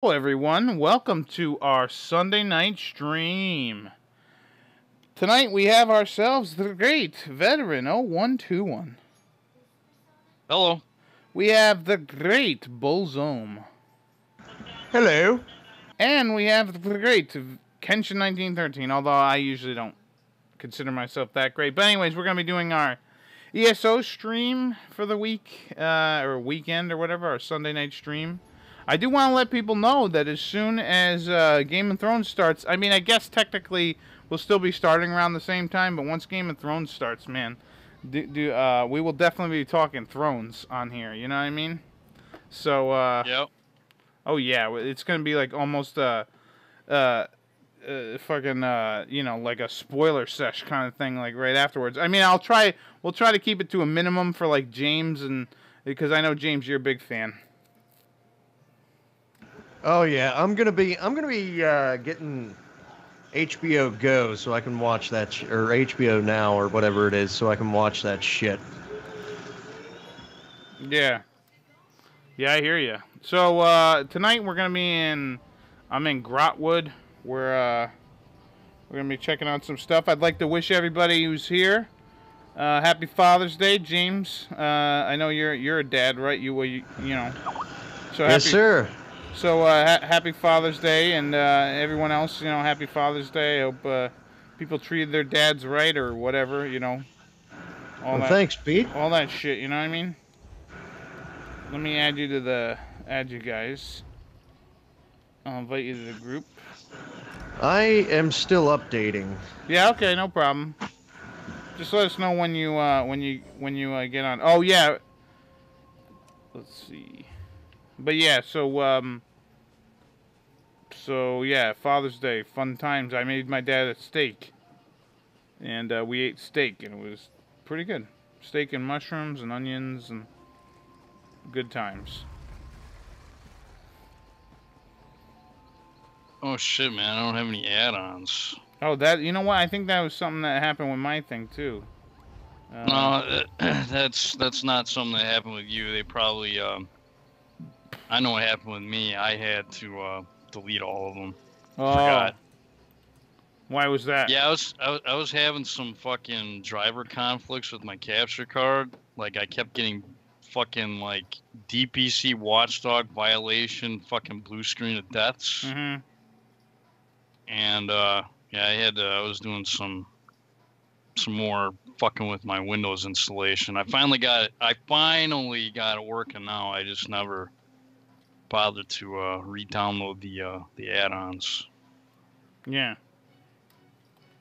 Hello everyone, welcome to our Sunday night stream. Tonight we have ourselves the great veteran 0121. Hello. We have the TheGreatBulzome. Hello. And we have the great Kenshin1913, although I usually don't consider myself that great. But anyways, we're going to be doing our ESO stream for the week, or weekend or whatever, our Sunday night stream. I do want to let people know that as soon as Game of Thrones starts, I mean, I guess technically we'll still be starting around the same time, but once Game of Thrones starts, man, we will definitely be talking Thrones on here, you know what I mean? So, Yep. Oh yeah, it's going to be like almost fucking, you know, like a spoiler sesh kind of thing, like right afterwards. I mean, we'll try to keep it to a minimum for like James, and because I know James, you're a big fan. Oh yeah, I'm gonna be getting HBO Go so I can watch that or HBO Now or whatever it is so I can watch that shit. Yeah. Yeah, I hear you. So tonight we're gonna be I'm in Grotwood. We're gonna be checking out some stuff. I'd like to wish everybody who's here happy Father's Day, James. I know you're a dad, right? You know. So yes, sir. So, happy Father's Day, and everyone else, you know, happy Father's Day. I hope people treated their dads right or whatever, you know. Thanks, Pete. All that shit, you know what I mean? Let me add you guys. I'll invite you to the group. I am still updating. Yeah, okay, no problem. Just let us know when you get on. Oh yeah. Let's see. But yeah, so yeah, Father's Day, fun times. I made my dad a steak, and we ate steak, and it was pretty good. Steak and mushrooms and onions and good times. Oh shit, man! I don't have any add-ons. Oh, you know what? I think that was something that happened with my thing too. No, that's not something that happened with you. They probably I know what happened with me. I had to delete all of them. Oh. Forgot. Why was that? Yeah, I was having some fucking driver conflicts with my capture card. Like I kept getting fucking like DPC watchdog violation, fucking blue screen of deaths. Mm-hmm. And yeah, I was doing some more fucking with my Windows installation. I finally got it working now. I just never bothered to re-download the add-ons. Yeah.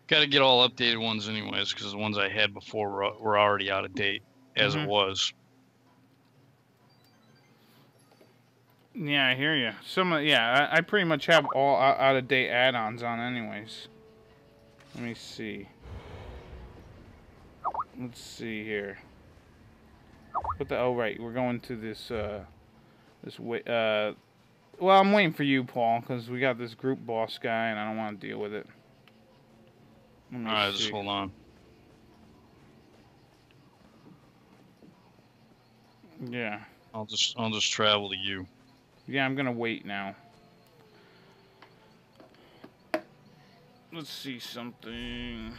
Got to get all updated ones anyways, because the ones I had before were already out of date as it was. Yeah, I hear you. I pretty much have all out of date add-ons on anyways. Let me see. Let's see here. Oh right, we're going to this way. Well, I'm waiting for you, Paul, because we got this group boss guy, and I don't want to deal with it. Alright, just hold on. Yeah. I'll just travel to you. Yeah, I'm gonna wait now. Let's see something.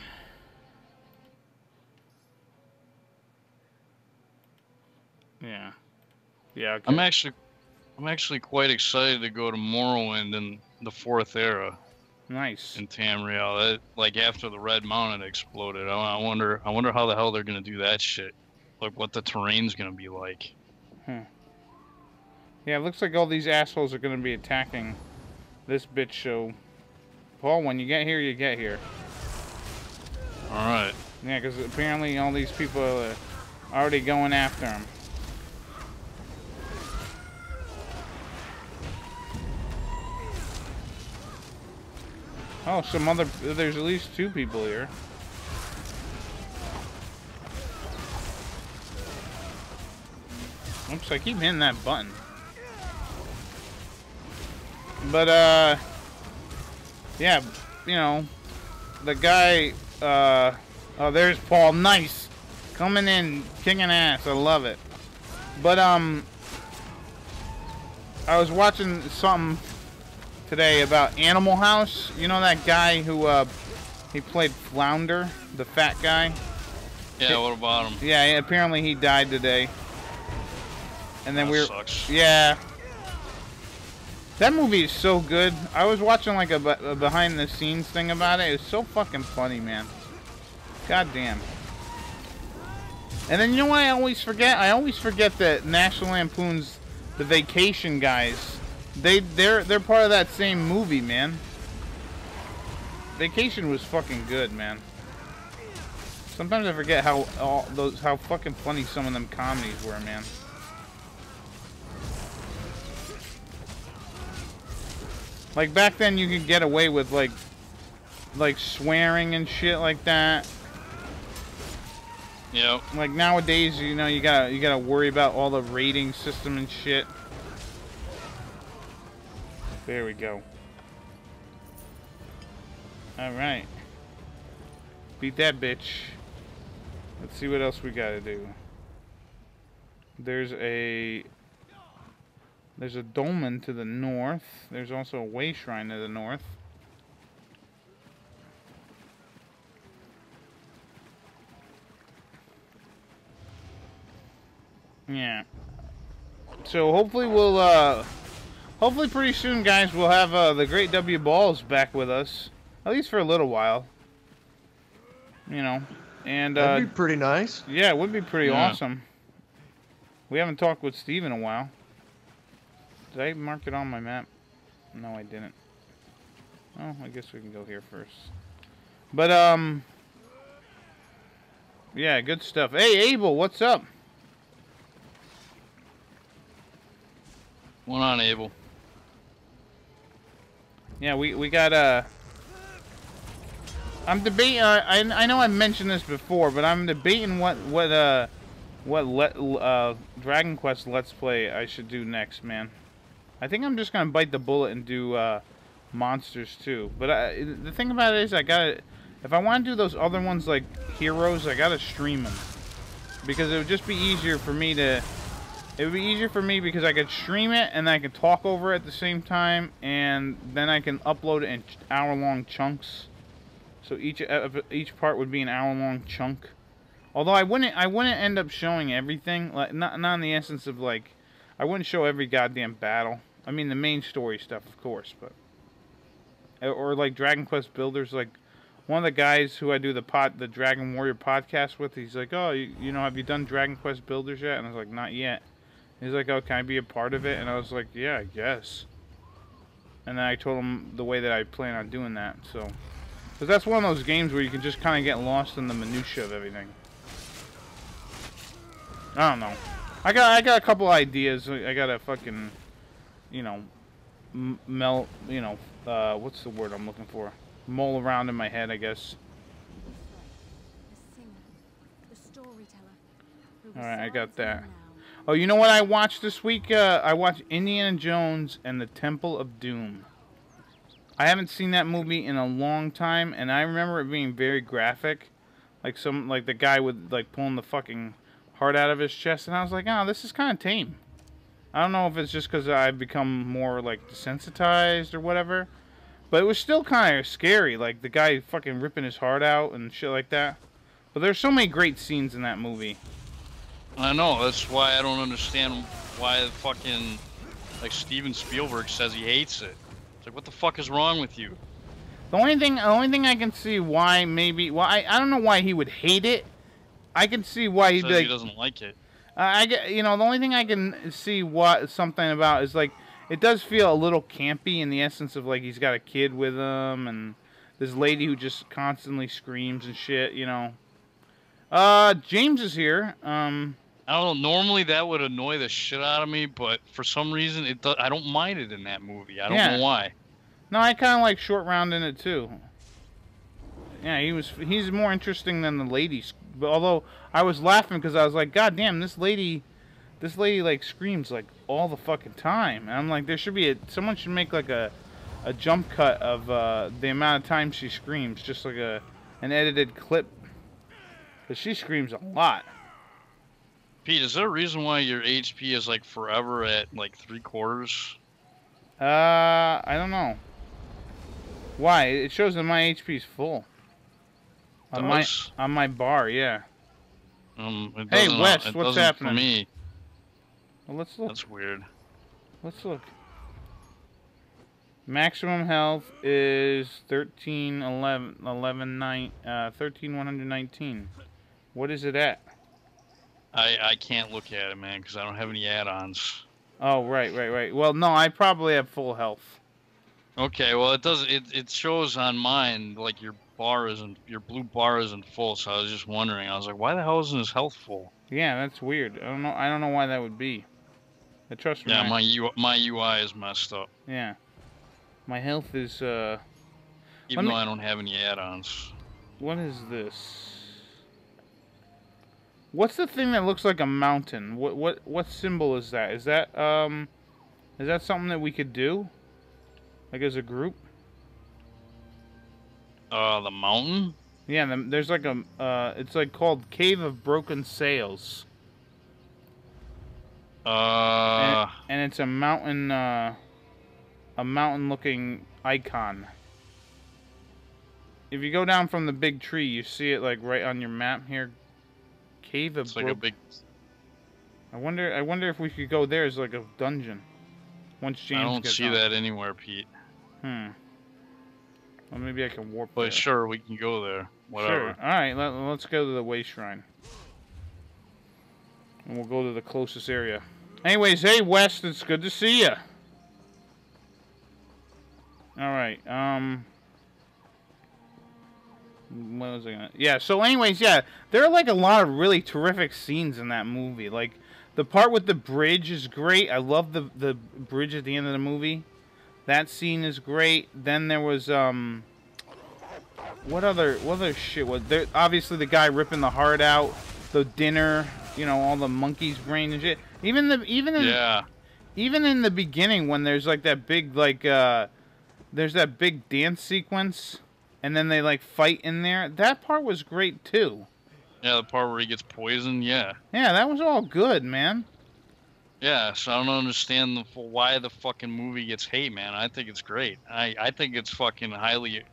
Yeah. Yeah. Okay. I'm actually quite excited to go to Morrowind in the 4th era. Nice. In Tamriel, like after the Red Mountain exploded, I wonder how the hell they're gonna do that shit. Like what the terrain's gonna be like. Yeah, it looks like all these assholes are gonna be attacking this bitch show. Paul, when you get here, you get here. All right. Yeah, because apparently all these people are already going after him. Oh, there's at least 2 people here. Oops, I keep hitting that button. But, yeah, you know, the guy, oh, there's Paul, nice. Coming in, kicking ass, I love it. But, I was watching something today about Animal House. You know that guy who he played Flounder, the fat guy? Yeah, what about him? Yeah, apparently he died today. And then That sucks. Yeah. That movie is so good. I was watching like a behind the scenes thing about it. It's so fucking funny, man. God damn. And then you know what I always forget? I always forget that National Lampoon's The Vacation guys. They're part of that same movie, man. Vacation was fucking good, man. Sometimes I forget how fucking funny some of them comedies were, man. Like back then you could get away with like swearing and shit like that. Yep. Like nowadays, you know, you gotta worry about all the rating system and shit. There we go. Alright. Beat that bitch. Let's see what else we gotta do. There's a dolmen to the north. There's also a way shrine to the north. Yeah. So hopefully we'll hopefully pretty soon, guys, we'll have the Great W Balls back with us. At least for a little while. You know. And that'd be pretty nice. Yeah, it would be pretty awesome. We haven't talked with Steve in a while. Did I mark it on my map? No, I didn't. Oh, I guess we can go here first. But, yeah, good stuff. Hey, Abel, what's up? What's on, Abel? Yeah, we got, I'm debating, I know I've mentioned this before, but I'm debating what Dragon Quest Let's Play I should do next, man. I think I'm just gonna bite the bullet and do Monsters too. But the thing about it is, if I want to do those other ones like Heroes, I gotta stream them because it would just be easier for me to. It would be easier for me because I could stream it and I could talk over it at the same time, and then I can upload it in hour-long chunks. So each part would be an hour-long chunk. Although I wouldn't end up showing everything. Like not in the essence of like, I wouldn't show every goddamn battle. I mean the main story stuff, of course, but or like Dragon Quest Builders. Like one of the guys who I do the Dragon Warrior podcast with, he's like, oh, you know, have you done Dragon Quest Builders yet? And I was like, not yet. He's like, oh, can I be a part of it? And I was like, yeah, I guess. And then I told him the way that I plan on doing that. So, because that's one of those games where you can just kind of get lost in the minutia of everything. I don't know. I got a couple ideas. I got to fucking, you know, what's the word I'm looking for? Mull around in my head, I guess. Alright, I got that. Oh, you know what I watched this week? I watched Indiana Jones and the Temple of Doom. I haven't seen that movie in a long time, and I remember it being very graphic. Like the guy with like pulling the fucking heart out of his chest, and I was like, oh, this is kind of tame. I don't know if it's just because I've become more like desensitized or whatever, but it was still kind of scary, like the guy fucking ripping his heart out and shit like that. But there's so many great scenes in that movie. I know, that's why I don't understand why the fucking, like, Steven Spielberg says he hates it. It's like, what the fuck is wrong with you? The only thing I can see why maybe, well, I don't know why he would hate it. I can see why he'd be like, he doesn't like it. You know, the only thing I can see something about is like, it does feel a little campy in the essence of like he's got a kid with him and this lady who just constantly screams and shit, you know. James is here. I don't know. Normally that would annoy the shit out of me, but for some reason I don't mind it in that movie. I don't know why. No, I kind of like Short Round in it too. Yeah, he's more interesting than the ladies. But although I was laughing because I was like, God damn, this lady like screams like all the fucking time. And I'm like, there should be someone should make like a jump cut of the amount of time she screams, just like an edited clip. But she screams a lot. Pete, is there a reason why your HP is like forever at like 3/4? I don't know. Why? It shows that my HP's full. On my bar, yeah. Hey, West, what's happening? For me. Well, let's look. That's weird. Let's look. Maximum health is 13,119. What is it at? I can't look at it, man, because I don't have any add-ons. Oh, right. Well, no, I probably have full health. Okay, well, it shows on mine like your blue bar isn't full, so I was just wondering. I was like, why the hell isn't his health full? Yeah, that's weird. I don't know why that would be. But trust me. Yeah, my UI is messed up. Yeah. My health is even though I don't have any add-ons. What is this? What's the thing that looks like a mountain? What symbol is that? Is that something that we could do? Like as a group? The mountain? Yeah, there's like it's like called Cave of Broken Sails. And it's a mountain-looking icon. If you go down from the big tree, you see it like right on your map here. Cave of Broken. Like a big. I wonder if we could go there as like a dungeon. Once James I don't see that anywhere, Pete. Well, maybe I can warp. But there. Sure, we can go there. Whatever. Sure. All right, let's go to the Way Shrine, and we'll go to the closest area. Anyways, hey West, it's good to see you. All right. What was I gonna? Yeah. So, anyways, yeah, there are like a lot of really terrific scenes in that movie. Like the part with the bridge is great. I love the bridge at the end of the movie. That scene is great. Then there was what other shit was there? Obviously, the guy ripping the heart out. The dinner. You know, all the monkey's brain and shit. Even in the beginning when there's like that big there's that big dance sequence. And then they, like, fight in there. That part was great, too. Yeah, the part where he gets poisoned, yeah. Yeah, that was all good, man. Yeah, so I don't understand why the fucking movie gets hate, man. I think it's great. I think it's fucking highly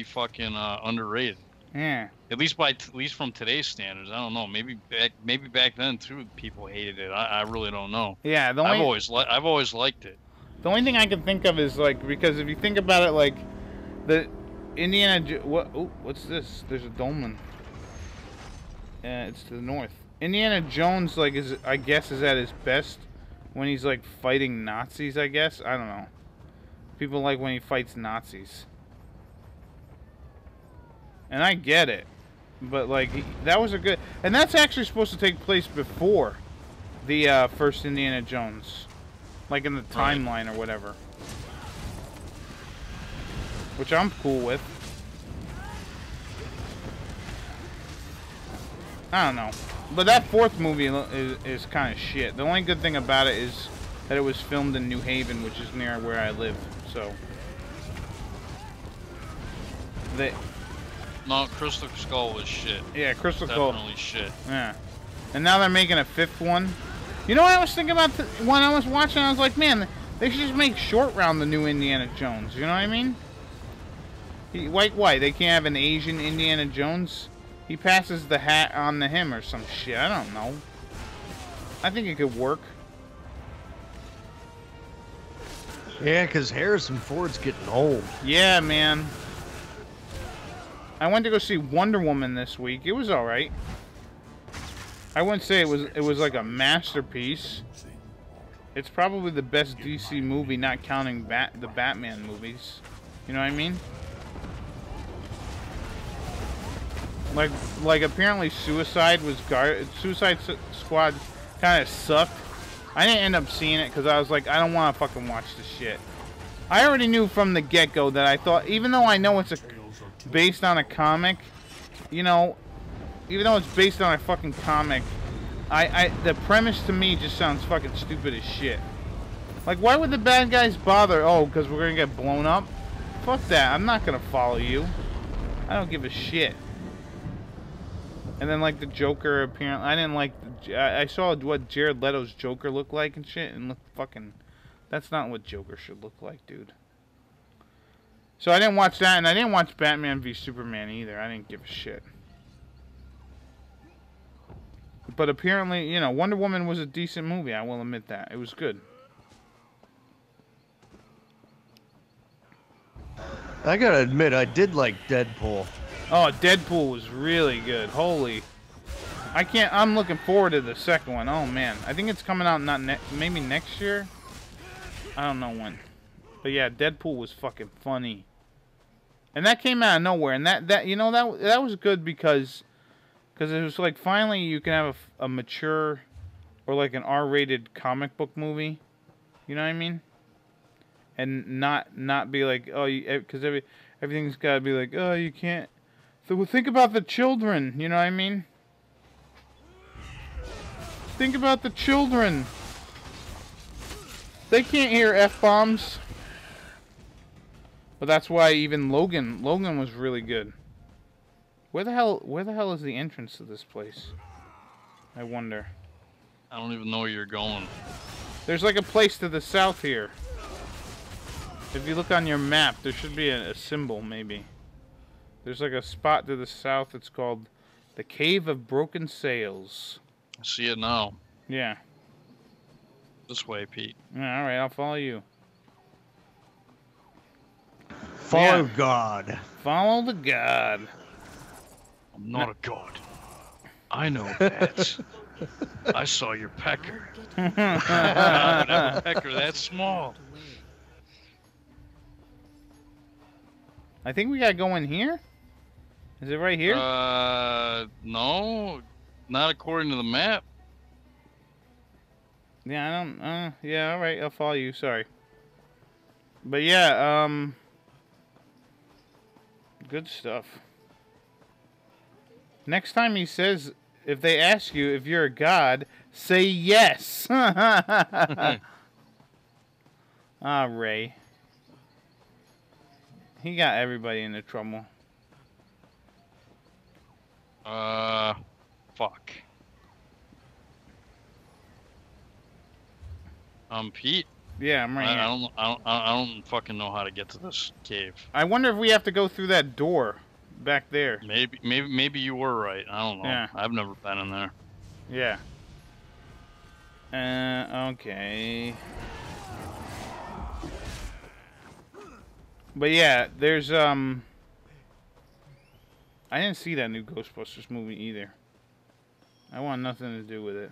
fucking underrated. Yeah. At least from today's standards. I don't know. Maybe back then, too, people hated it. I really don't know. Yeah, I've always liked it. The only thing I can think of is, like, because if you think about it, like, the... what's this? There's a dolmen. It's to the north. Indiana Jones, like, I guess is at his best when he's like fighting Nazis. I guess I don't know. People like when he fights Nazis, and I get it. But like that was a good, and that's actually supposed to take place before the first Indiana Jones, like in the timeline or whatever. Which I'm cool with. I don't know. But that fourth movie is kind of shit. The only good thing about it is that it was filmed in New Haven, which is near where I live. So. No, Crystal Skull was shit. Yeah, Crystal Skull. Definitely shit. Yeah. And now they're making a fifth one. You know what I was thinking about when I was watching? I was like, man, they should just make Short Round the new Indiana Jones. You know what I mean? Why? They can't have an Asian Indiana Jones? He passes the hat on to him or some shit. I don't know. I think it could work. Yeah, because Harrison Ford's getting old. Yeah, man. I went to go see Wonder Woman this week. It was alright. I wouldn't say it was like a masterpiece. It's probably the best DC movie, not counting the Batman movies. You know what I mean? Like apparently Suicide Squad kind of sucked. I didn't end up seeing it because I was like, I don't want to fucking watch this shit. I already knew from the get-go that I thought, even though I know it's based on a comic, you know, even though it's based on a fucking comic, the premise to me just sounds fucking stupid as shit. Like, why would the bad guys bother? Oh, because we're gonna get blown up? Fuck that. I'm not gonna follow you. I don't give a shit. And then, like, the Joker, apparently, I didn't like, I saw what Jared Leto's Joker looked like and shit, and looked fucking, That's not what Joker should look like, dude. So I didn't watch that, and I didn't watch Batman v Superman either. I didn't give a shit. But apparently, you know, Wonder Woman was a decent movie. I will admit that. It was good. I gotta admit, I did like Deadpool. Oh, Deadpool was really good. Holy. I'm looking forward to the second one. Oh, man. I think it's coming out maybe next year? I don't know when. But yeah, Deadpool was fucking funny. And that came out of nowhere. And that you know, that was good because it was like finally you can have a mature or like an R-rated comic book movie. You know what I mean? And not be like, oh, because everything's got to be like, oh, you can't. So think about the children. You know what I mean? Think about the children. They can't hear F-bombs. But that's why even Logan was really good. Where the hell is the entrance to this place? I wonder. I don't even know where you're going. There's like a place to the south here. If you look on your map, there should be a symbol, maybe. There's like a spot to the south. It's called the Cave of Broken Sails. I see it now. Yeah. This way, Pete. Yeah, all right, I'll follow you. Follow God. Follow the God. I'm not a god. I know that. I saw your pecker. I don't have a pecker that small. I think we gotta go in here. Is it right here? No, not according to the map. Yeah, I don't. Yeah, all right, I'll follow you. Sorry. But yeah, good stuff. Next time he says, if they ask you if you're a god, say yes. Ah, Ray. He got everybody into trouble. Fuck. Pete. Yeah, I'm right here. I don't fucking know how to get to this cave. I wonder if we have to go through that door back there. Maybe you were right. I don't know. Yeah. I've never been in there. Yeah. Okay. But yeah, there's I didn't see that new Ghostbusters movie either. I want nothing to do with it.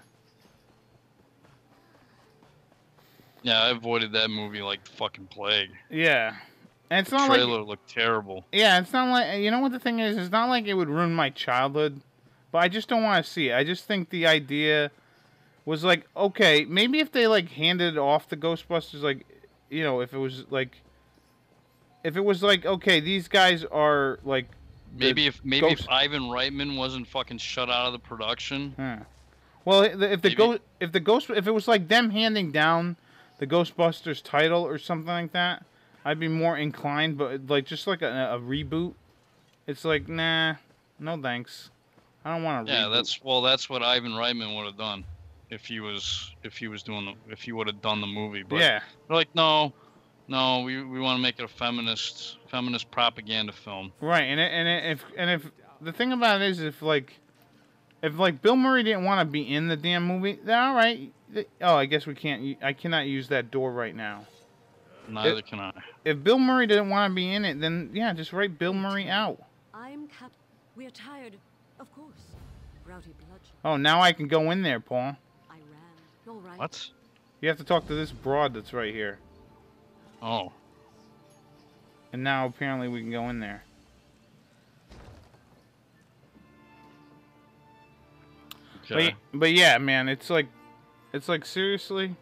Yeah, I avoided that movie like the fucking plague. Yeah. And it's the not trailer like, looked terrible. Yeah, it's not like, you know what the thing is? It's not like it would ruin my childhood, but I just don't want to see it. I just think the idea was like, okay, maybe if they like handed off the Ghostbusters, like, you know, if it was like, okay, these guys are like, maybe if Ivan Reitman wasn't fucking shut out of the production. Well, if it was like them handing down the Ghostbusters title or something like that, I'd be more inclined. But like just like a reboot, it's like, nah, no thanks. I don't want to. Yeah, reboot. that's what Ivan Reitman would have done if he would have done the movie. But yeah, they're like, no, we want to make it a feminist propaganda film. Right, and if the thing about it is if Bill Murray didn't want to be in the damn movie, then all right. Oh, I guess we can't. I cannot use that door right now. Neither can I. If Bill Murray didn't want to be in it, then yeah, just write Bill Murray out. I'm Captain. We're tired, of course. Rowdy bludgeon. Oh, now I can go in there, Paul. I ran. All right. What? You have to talk to this broad that's right here. Oh. And now apparently we can go in there. Okay. But yeah, man, it's like seriously,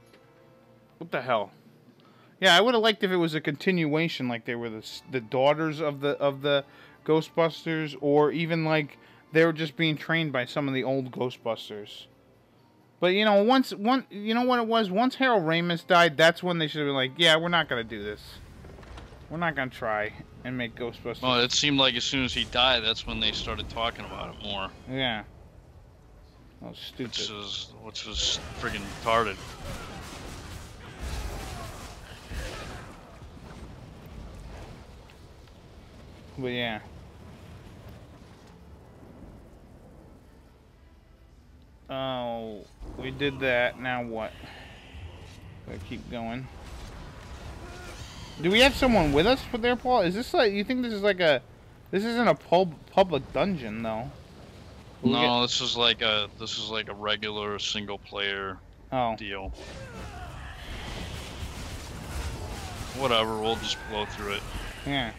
what the hell? Yeah, I would have liked if it was a continuation, like they were the daughters of the Ghostbusters, or even like they were just being trained by some of the old Ghostbusters. But you know, you know what it was? Once Harold Ramis died, that's when they should have been like, yeah, we're not gonna do this. We're not gonna try and make Ghostbusters. Well, it seemed like as soon as he died, that's when they started talking about it more. Yeah. Oh, stupid. Which is friggin' retarded. But yeah. Oh, we did that. Now what? Gotta keep going. Do we have someone with us for their Paul? Is this like, you think this is like a, this isn't a public dungeon though? No, this is like a regular single player deal. Whatever, we'll just blow through it. Yeah.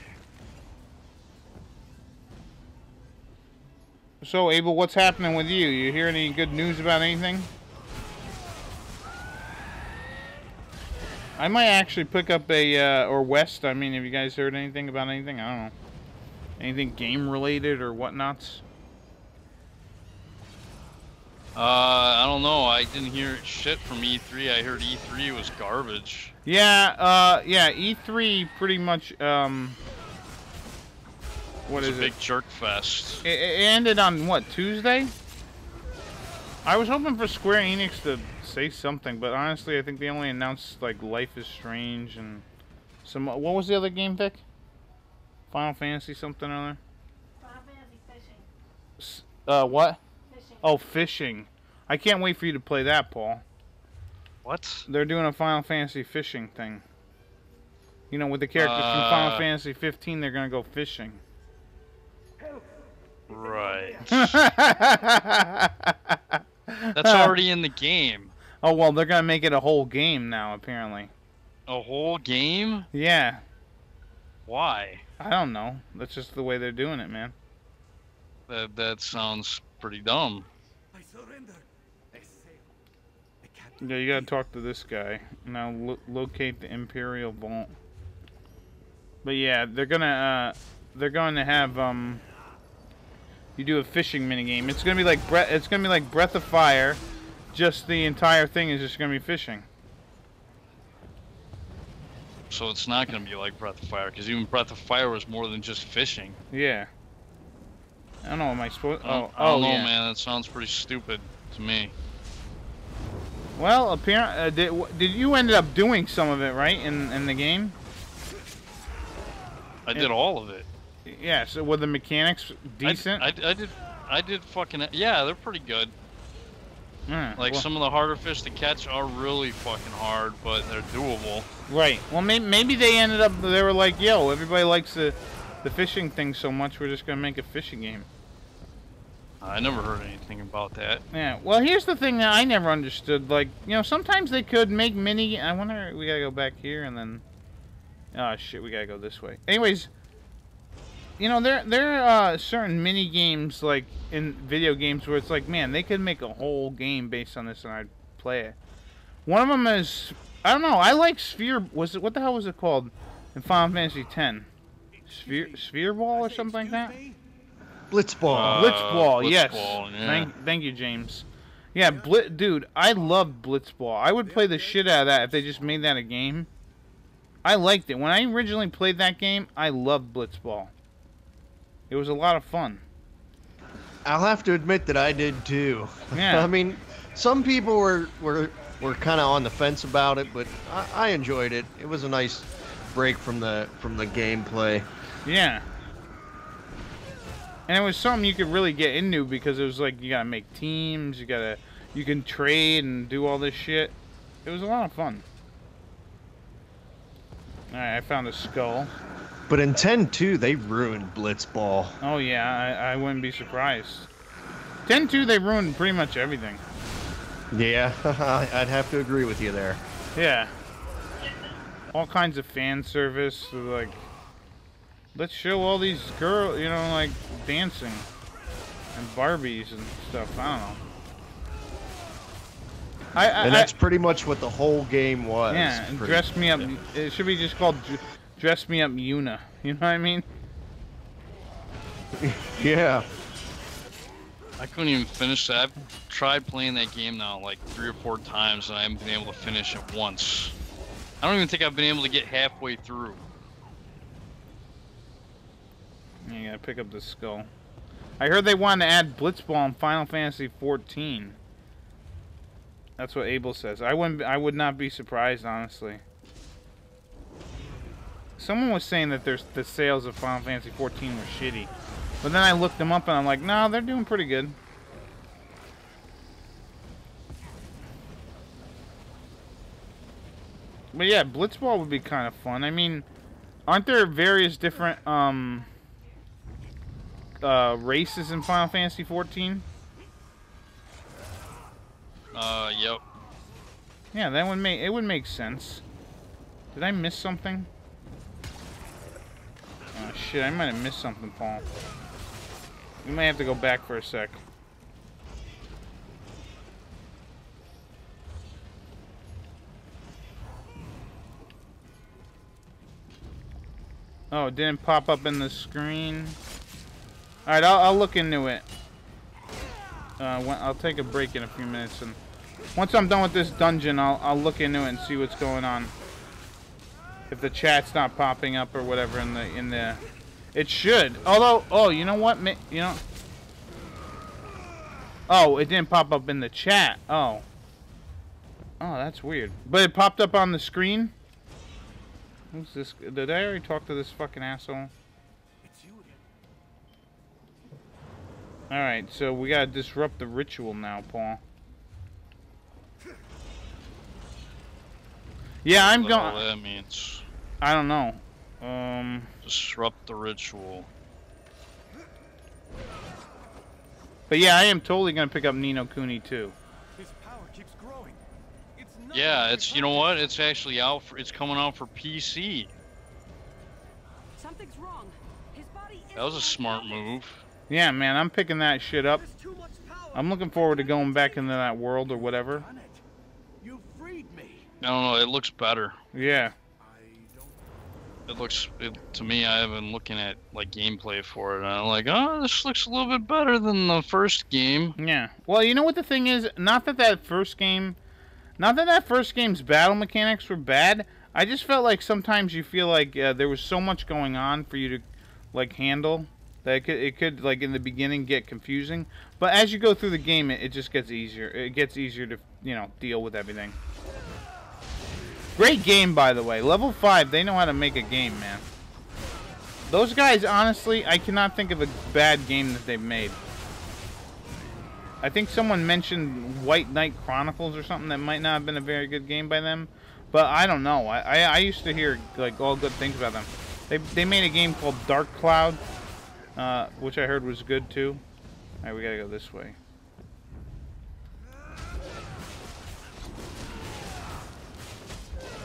So Abel, what's happening with you? You hear any good news about anything? I might actually pick up a, or West, I mean, have you guys heard anything about anything? I don't know. Anything game related or whatnots? I don't know. I didn't hear shit from E3. I heard E3 was garbage. Yeah, yeah, E3 pretty much, what is it? Big jerk fest. It ended on, what, Tuesday? I was hoping for Square Enix to say something, but honestly, I think they only announced, like, Life is Strange and some, what was the other game, Vic? Final Fantasy something or other? Final Fantasy Fishing. What? Fishing. Oh, fishing. I can't wait for you to play that, Paul. What? They're doing a Final Fantasy fishing thing. You know, with the characters from Final Fantasy 15, they're gonna go fishing. Right. That's already in the game. Oh, well, they're gonna make it a whole game now, apparently. A whole game? Yeah. Why? I don't know. That's just the way they're doing it, man. That sounds pretty dumb. I surrender. Yeah, you gotta talk to this guy. Now locate the Imperial Vault. But yeah, they're going to have you do a fishing minigame. It's gonna be like Breath of Fire, just the entire thing is just gonna be fishing. So it's not gonna be like Breath of Fire, because even Breath of Fire was more than just fishing. Yeah. I don't know. Am I supposed? I don't know, yeah. man. That sounds pretty stupid to me. Well, apparently, did you end up doing some of it right in the game? I did all of it. Yeah. So were the mechanics decent? I did fucking, yeah. They're pretty good. Like, some of the harder fish to catch are really fucking hard, but they're doable. Right. Well, maybe they ended up. They were like, "Yo, everybody likes the fishing thing so much. We're just gonna make a fishing game." I never heard anything about that. Yeah. Well, here's the thing that I never understood. Like, you know, sometimes they could make mini. I wonder. We gotta go back here and then. Oh shit! We gotta go this way. Anyways. You know, there are certain mini games, like, in video games where it's like, man, they could make a whole game based on this and I'd play it. One of them is, I don't know, I like Sphere, what the hell was it called in Final Fantasy X? Sphere Ball or something like that? Blitzball. Blitzball, yes. Yeah. Thank you, James. Yeah, dude, I loved Blitzball. I would play the shit out of that if they just made that a game. I liked it. When I originally played that game, I loved Blitzball. It was a lot of fun. I'll have to admit that I did too. Yeah. I mean, some people were kind of on the fence about it, but I enjoyed it. It was a nice break from the gameplay. Yeah. And it was something you could really get into because it was like you gotta make teams, you can trade and do all this shit. It was a lot of fun. Alright, I found a skull. But in 10-2, they ruined Blitzball. Oh yeah, I wouldn't be surprised. 10-2, they ruined pretty much everything. Yeah, I'd have to agree with you there. Yeah. All kinds of fan service, like, let's show all these girls, you know, like, dancing. And Barbies and stuff, I don't know. And that's pretty much what the whole game was. Yeah, and Dress Me Up, it should be just called Dress Me Up Yuna, you know what I mean? Yeah. I couldn't even finish that. I've tried playing that game now like 3 or 4 times and I haven't been able to finish it once. I don't even think I've been able to get halfway through. You gotta pick up the skull. I heard they wanted to add Blitzball in Final Fantasy 14. That's what Abel says. I would not be surprised, honestly. someone was saying that the sales of Final Fantasy 14 were shitty, but then I looked them up and I'm like, no, they're doing pretty good. But yeah, Blitzball would be kind of fun. I mean, aren't there various different races in Final Fantasy 14? Yep. Yeah, that would make sense. Did I miss something? Oh shit, I might have missed something, Paul. We might have to go back for a sec. Oh, it didn't pop up in the screen. Alright, I'll look into it. I'll take a break in a few minutes, and once I'm done with this dungeon, I'll look into it and see what's going on. If the chat's not popping up or whatever in the, it should. Although, oh, you know what? You know. Oh, it didn't pop up in the chat. Oh. Oh, that's weird. But it popped up on the screen. Who's this? Did I already talk to this fucking asshole? It's you again. Alright, so we gotta disrupt the ritual now, Paul. Yeah, I'm going. What that means. I don't know. Disrupt the ritual. But yeah, I am totally gonna pick up Ni no Kuni too. His power keeps growing. It's not Yeah, it's, you know what? It's actually out for, it's coming out for PC. Something's wrong. His body is That was a smart move. Yeah, man, I'm picking that shit up. There's too much power. I'm looking forward to going back into that world or whatever. Done it. You freed me. I don't know, it looks better. Yeah. I don't. It looks, to me, I have been looking at like gameplay for it, and I'm like, oh, this looks a little bit better than the first game. Yeah. Well, you know what the thing is? Not that that first game's battle mechanics were bad. I just felt like sometimes you feel like there was so much going on for you to like handle that it could like in the beginning get confusing. But as you go through the game, it just gets easier. It gets easier to, you know, deal with everything. Great game, by the way. Level 5, they know how to make a game, man. Those guys, honestly, I cannot think of a bad game that they've made. I think someone mentioned White Knight Chronicles or something that might not have been a very good game by them. But I don't know. I used to hear like all good things about them. They made a game called Dark Cloud, which I heard was good too. Alright, we gotta go this way.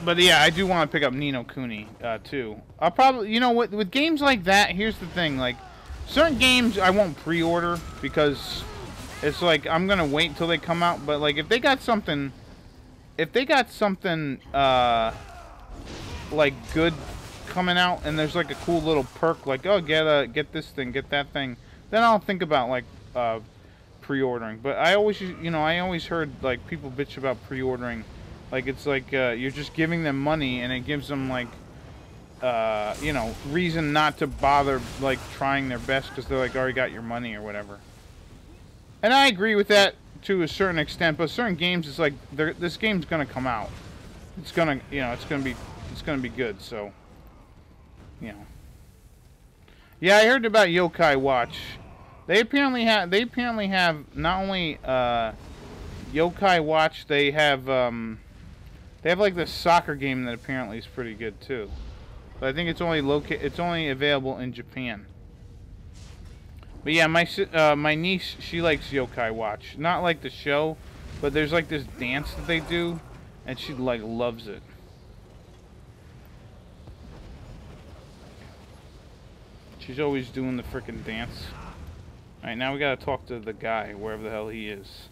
But yeah, I do want to pick up Ni no Kuni too. I'll probably, you know, with games like that, here's the thing: like certain games I won't pre-order because it's like I'm gonna wait till they come out. But like if they got something, like good coming out, and there's like a cool little perk, like oh get this thing, get that thing, then I'll think about like pre-ordering. But I always, you know, I always heard like people bitch about pre-ordering. Like, it's like, you're just giving them money, and it gives them, like, you know, reason not to bother, like, trying their best, because they're, like, already got your money or whatever. And I agree with that to a certain extent, but certain games, it's like, this game's gonna come out. It's gonna, you know, it's gonna be good, so, you know. Yeah, I heard about Yokai Watch. They apparently have not only, Yokai Watch, they have like this soccer game that apparently is pretty good too, but I think it's only available in Japan. But yeah, my niece, she likes Yokai Watch, not like the show, but there's like this dance that they do, and she like loves it. She's always doing the frickin' dance. All right, now we gotta talk to the guy wherever the hell he is.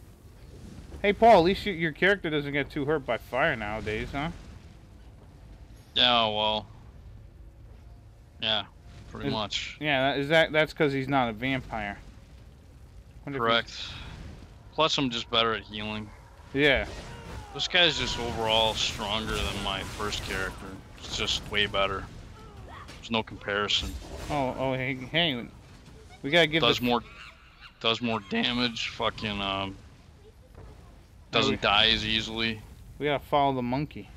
Hey, Paul, at least your character doesn't get too hurt by fire nowadays, huh? Yeah, well, yeah, pretty much. Yeah, that's because he's not a vampire. Correct. Plus, I'm just better at healing. Yeah. This guy's just overall stronger than my first character. It's just way better. There's no comparison. Oh, hey, we gotta give. Does more damage. Fucking doesn't die as easily. We gotta follow the monkey.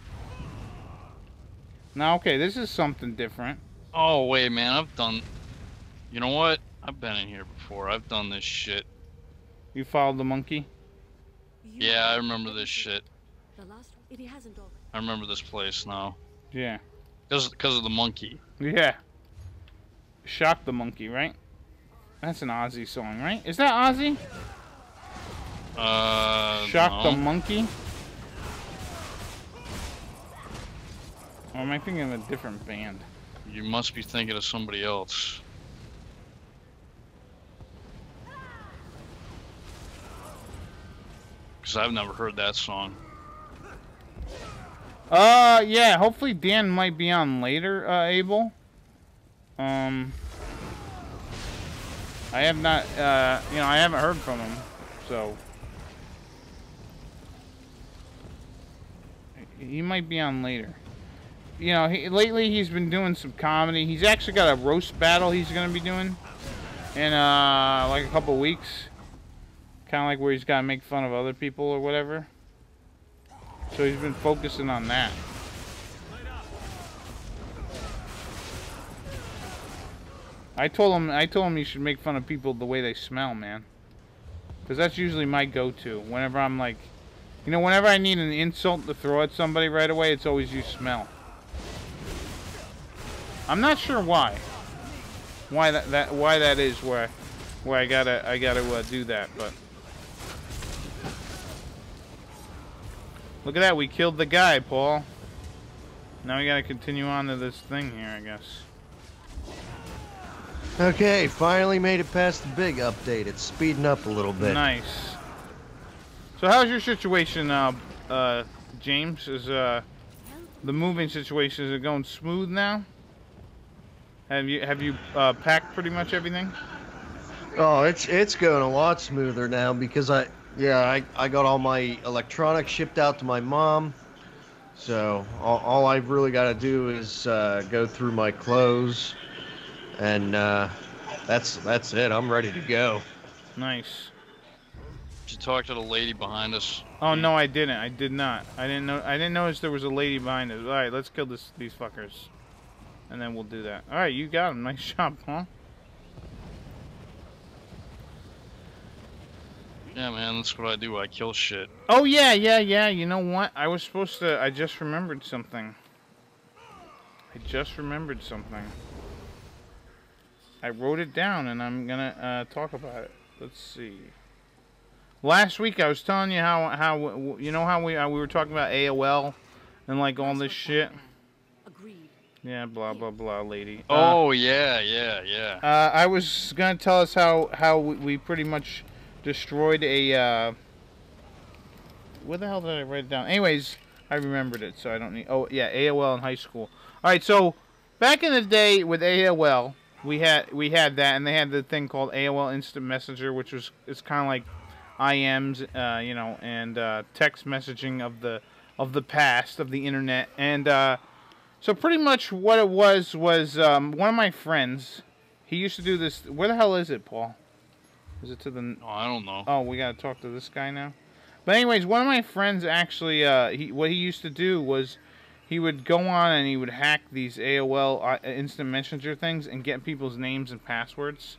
Now, okay, this is something different. Oh, wait, man. I've done... You know what? I've been in here before. I've done this shit. You followed the monkey? Yeah, I remember this shit. The last one, if he hasn't already. I remember this place now. Yeah. Because of the monkey. Yeah. Shock the monkey, right? That's an Ozzy song, right? Is that Ozzy? Shock no. the monkey? Or am I thinking of a different band? You must be thinking of somebody else. Because I've never heard that song. Yeah, hopefully Dan might be on later, Abel. I have not, you know, I haven't heard from him, so. He might be on later. You know, lately he's been doing some comedy. He's actually got a roast battle he's going to be doing in, like a couple weeks. Kind of like where he's got to make fun of other people or whatever. So he's been focusing on that. I told him he should make fun of people the way they smell, man. Because that's usually my go-to. Whenever I'm like, you know, whenever I need an insult to throw at somebody right away, it's always you smell. I'm not sure why. Why that is where I gotta do that, but. Look at that, we killed the guy, Paul. Now we gotta continue on to this thing here, I guess. Okay, finally made it past the big update. It's speeding up a little bit. Nice. So how's your situation, James? Is the moving situation, is it going smooth now? Have you packed pretty much everything? Oh, it's going a lot smoother now because I got all my electronics shipped out to my mom. So all I've really got to do is go through my clothes, and that's it. I'm ready to go. Nice. Did you talk to the lady behind us? Oh no, I didn't. I did not. I didn't notice there was a lady behind us. All right, let's kill these fuckers, and then we'll do that. All right, you got him. Nice job, huh? Yeah, man, that's what I do. I kill shit. Oh yeah. You know what? I was supposed to. I just remembered something. I wrote it down, and I'm gonna talk about it. Let's see. Last week I was telling you how you know how we were talking about AOL and like all this shit. Agreed. Yeah, blah blah blah, lady. Oh yeah. I was gonna tell us how we pretty much destroyed a. Where the hell did I write it down? Anyways, I remembered it, so I don't need. Oh yeah, AOL in high school. All right, so back in the day with AOL, we had that, and they had the thing called AOL Instant Messenger, which was it's kind of like IMs, you know, and text messaging of the past of the internet, and so pretty much what it was one of my friends. He used to do this. Where the hell is it, Paul? Is it to the? Oh, I don't know. Oh, we gotta talk to this guy now. But anyways, one of my friends actually, what he used to do was he would go on and he would hack these AOL instant messenger things and get people's names and passwords.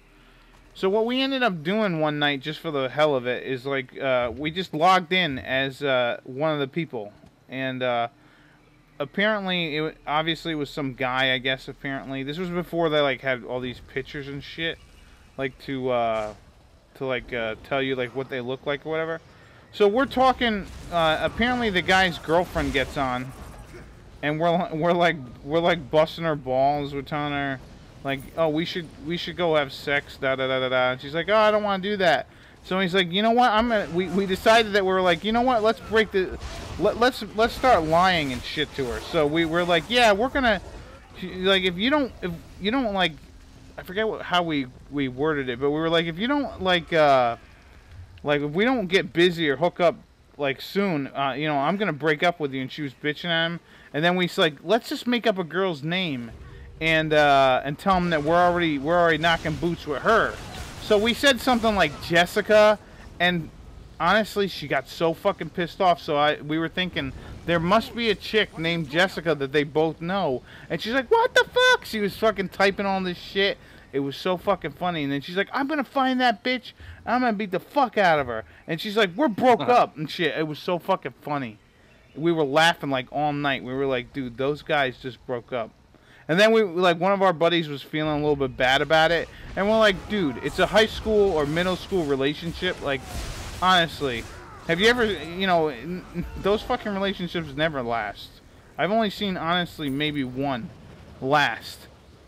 So what we ended up doing one night, just for the hell of it, is like we just logged in as one of the people, and apparently, obviously it was some guy. I guess apparently this was before they like had all these pictures and shit, like to tell you like what they look like or whatever. So we're talking. Apparently the guy's girlfriend gets on, and we're like busting her balls. We're telling her. Like, oh, we should go have sex, da da da da da. And she's like, oh, I don't want to do that. So he's like, you know what? We decided that we were like, you know what? Let's break let's start lying and shit to her. So we were like, yeah, we're gonna, like, if you don't like, I forget how we worded it, but we were like, if you don't like if we don't get busy or hook up like soon, you know, I'm gonna break up with you. And she was bitching at him, and then we like, let's just make up a girl's name. And tell them that we're already knocking boots with her. So we said something like Jessica, and honestly, she got so fucking pissed off. So we were thinking, there must be a chick named Jessica that they both know. And she's like, what the fuck? She was fucking typing all this shit. It was so fucking funny. And then she's like, I'm gonna find that bitch. I'm gonna beat the fuck out of her. And she's like, we're broke up and shit. It was so fucking funny. We were laughing like all night. We were like, dude, those guys just broke up. And then we like, one of our buddies was feeling a little bit bad about it. And we're like, dude, it's a high school or middle school relationship. Like, honestly, have you ever, you know, those fucking relationships never last. I've only seen, honestly, maybe one last.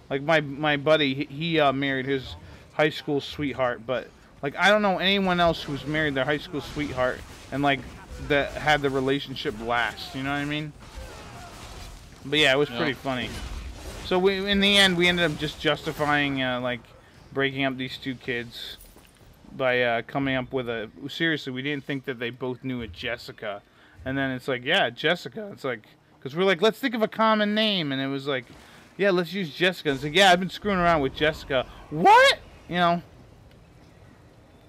Like, my buddy, he married his high school sweetheart. But, like, I don't know anyone else who's married their high school sweetheart and, like, that had the relationship last. You know what I mean? But, yeah, it was pretty funny. So, we, in the end, we ended up just justifying, like, breaking up these two kids by coming up with a... Seriously, we didn't think that they both knew a Jessica. And then it's like, yeah, Jessica. It's like... Because we're like, let's think of a common name. And it was like, yeah, let's use Jessica. It's like, yeah, I've been screwing around with Jessica. What? You know?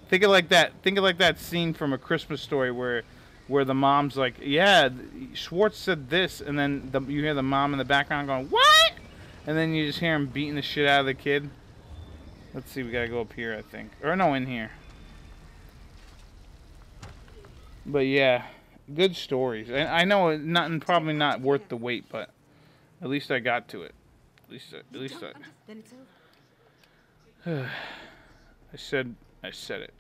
Think of like that scene from A Christmas Story where the mom's like, yeah, Schwartz said this. And then you hear the mom in the background going, what? And then you just hear him beating the shit out of the kid. Let's see, we gotta go up here, I think. Or no, in here. But yeah, good stories. I know probably not worth the wait, but at least I got to it. At least I... Then it's over. I said it.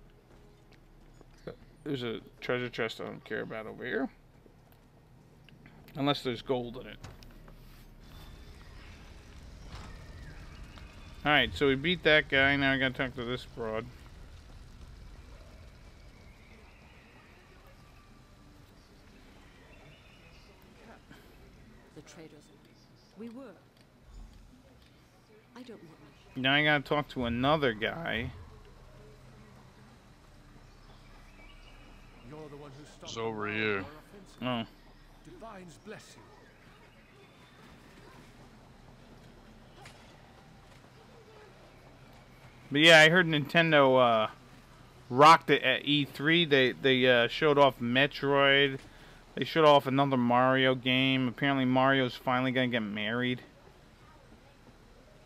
There's a treasure chest I don't care about over here. Unless there's gold in it. Alright, so we beat that guy. Now I gotta talk to this broad. The traitors. We were. I don't want much. Now I gotta talk to another guy. You're the one who stopped It's over here. Oh. Divines bless you. But yeah, I heard Nintendo rocked it at E3. They showed off Metroid. They showed off another Mario game. Apparently Mario's finally gonna get married.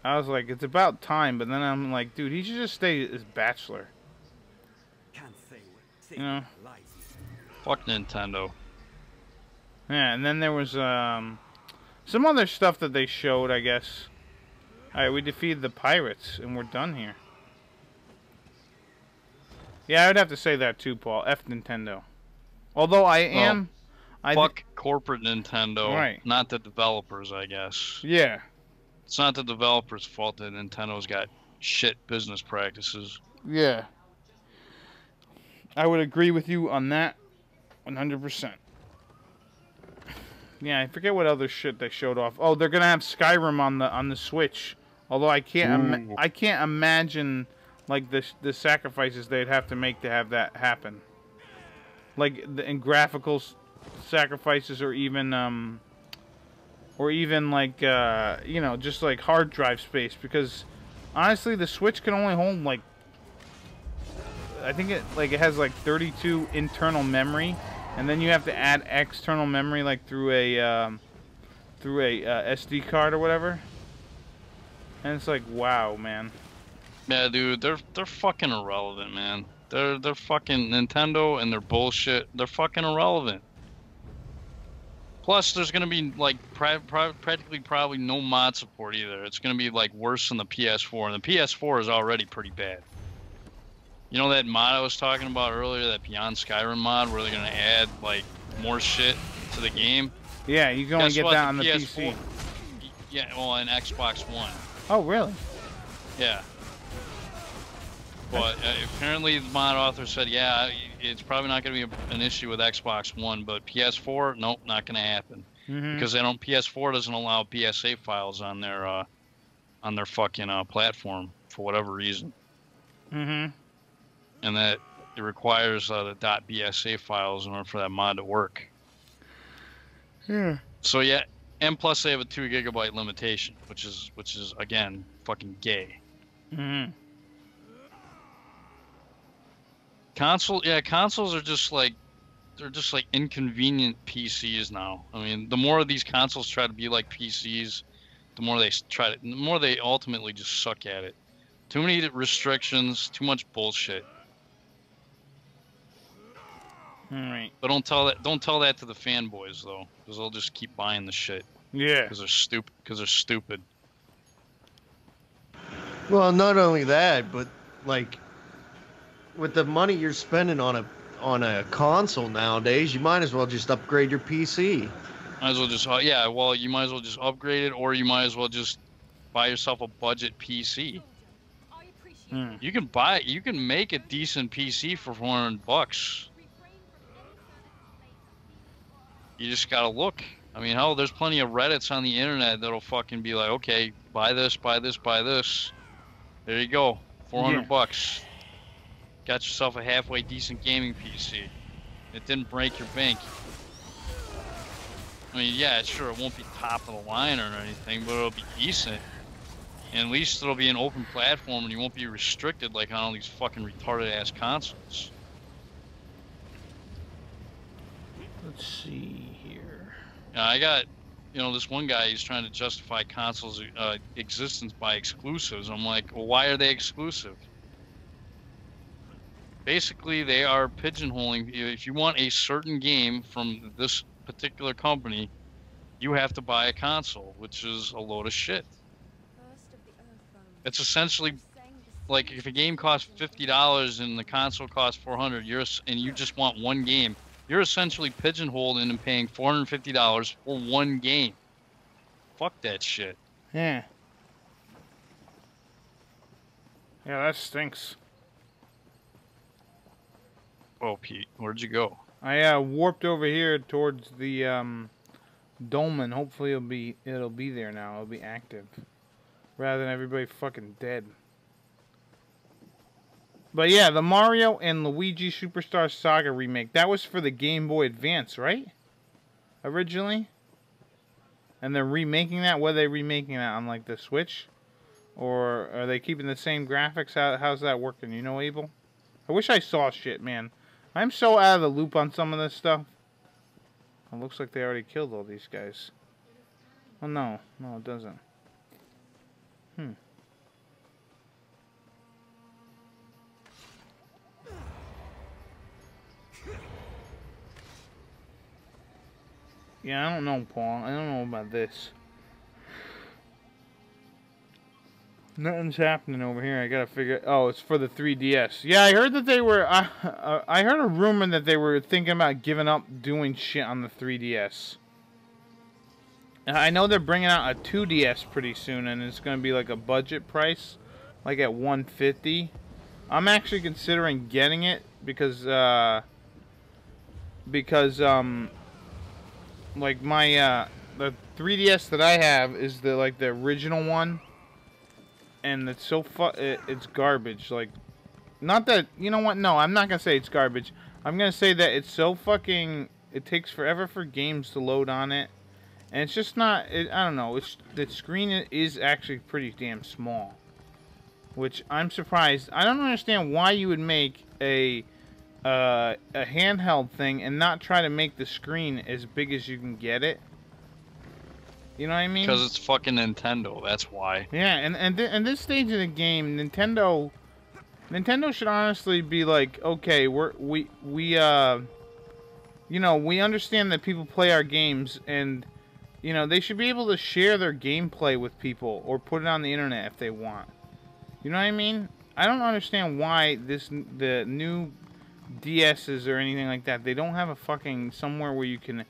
I was like, it's about time. But then I'm like, dude, he should just stay as bachelor. Can't say what. You know? Fuck Nintendo. Yeah, and then there was some other stuff that they showed, I guess. Alright, we defeated the pirates, and we're done here. Yeah, I would have to say that too, Paul. F Nintendo. Although I am... Fuck corporate Nintendo. Right. Not the developers, I guess. Yeah. It's not the developers' fault that Nintendo's got shit business practices. Yeah. I would agree with you on that 100%. Yeah, I forget what other shit they showed off. Oh, they're gonna have Skyrim on the Switch. Although I can't I can't imagine like the sacrifices they'd have to make to have that happen. Like in graphical sacrifices, or even like you know, just like hard drive space. Because honestly, the Switch can only hold like, I think it has like 32 internal memory, and then you have to add external memory like through a SD card or whatever. And it's like, wow, man. Yeah, dude, they're fucking irrelevant, man. They're fucking Nintendo and their bullshit. They're fucking irrelevant. Plus, there's gonna be like practically probably no mod support either. It's gonna be like worse than the PS4, and the PS4 is already pretty bad. You know that mod I was talking about earlier, that Beyond Skyrim mod, where they're gonna add like more shit to the game? Yeah, you can only get that on the PC. Yeah, well, on Xbox One. Oh, really? Yeah. But apparently the mod author said, yeah, it's probably not going to be an issue with Xbox One, but PS4, nope, not going to happen. Because PS4 doesn't allow PSA files on their fucking platform for whatever reason. And that it requires the .bsa files in order for that mod to work. Yeah. So yeah, and plus they have a 2 GB limitation, which is again fucking gay. Consoles are just like they're just like inconvenient PCs now. I mean, the more of these consoles try to be like PCs, the more the more they ultimately just suck at it. Too many restrictions, too much bullshit. All right. But don't tell that to the fanboys though, because they'll just keep buying the shit. Yeah. Because they're stupid. Well, not only that, but like with the money you're spending on a console nowadays, you might as well just upgrade your PC. Might as well just yeah. Well, you might as well just upgrade it, or you might as well just buy yourself a budget PC. You can make a decent PC for $400. You just gotta look. I mean, hell, there's plenty of Reddits on the internet that'll fucking be like, okay, buy this, buy this, buy this. There you go, $400. Got yourself a halfway decent gaming PC. It didn't break your bank. I mean, yeah, sure, it won't be top of the line or anything, but it'll be decent. And at least it'll be an open platform and you won't be restricted like on all these fucking retarded ass consoles. Let's see here. I got, this one guy, he's trying to justify consoles' existence by exclusives. I'm like, well, why are they exclusive? Basically, they are pigeonholing. If you want a certain game from this particular company, you have to buy a console, which is a load of shit. It's essentially like if a game costs $50 and the console costs $400, and you just want one game, you're essentially pigeonholed into paying $450 for one game. Fuck that shit. Yeah. Yeah, that stinks. Oh, Pete, where'd you go? I warped over here towards the dome, and hopefully it'll be there now. It'll be active, rather than everybody fucking dead. But yeah, the Mario and Luigi Superstar Saga remake, that was for the Game Boy Advance, right? Originally? And they're remaking that? What are they remaking that on, like, the Switch? Or are they keeping the same graphics? How's that working? You know, Abel? I wish I saw shit, man. I'm so out of the loop on some of this stuff. It looks like they already killed all these guys. Oh, no. No, it doesn't. Yeah, I don't know, Paul. I don't know about this. Nothing's happening over here. I gotta figure... Oh, it's for the 3DS. Yeah, I heard that they were... I heard a rumor that they were thinking about giving up doing shit on the 3DS. And I know they're bringing out a 2DS pretty soon, and it's gonna be like a budget price, like at $150. I'm actually considering getting it because like my the 3DS that I have is the original one, and it's so it's garbage. Like, not that, you know what? No, I'm not gonna say it's garbage. I'm gonna say that it's so fucking. It takes forever for games to load on it, and it's just not. I don't know. The screen is actually pretty damn small, which I'm surprised. I don't understand why you would make a handheld thing and not try to make the screen as big as you can get it. You know what I mean? Because it's fucking Nintendo, that's why. Yeah, and this stage of the game, Nintendo should honestly be like, okay, we understand that people play our games, and they should be able to share their gameplay with people or put it on the internet if they want. You know what I mean? I don't understand why the new DSs or anything like that, they don't have a fucking somewhere where you can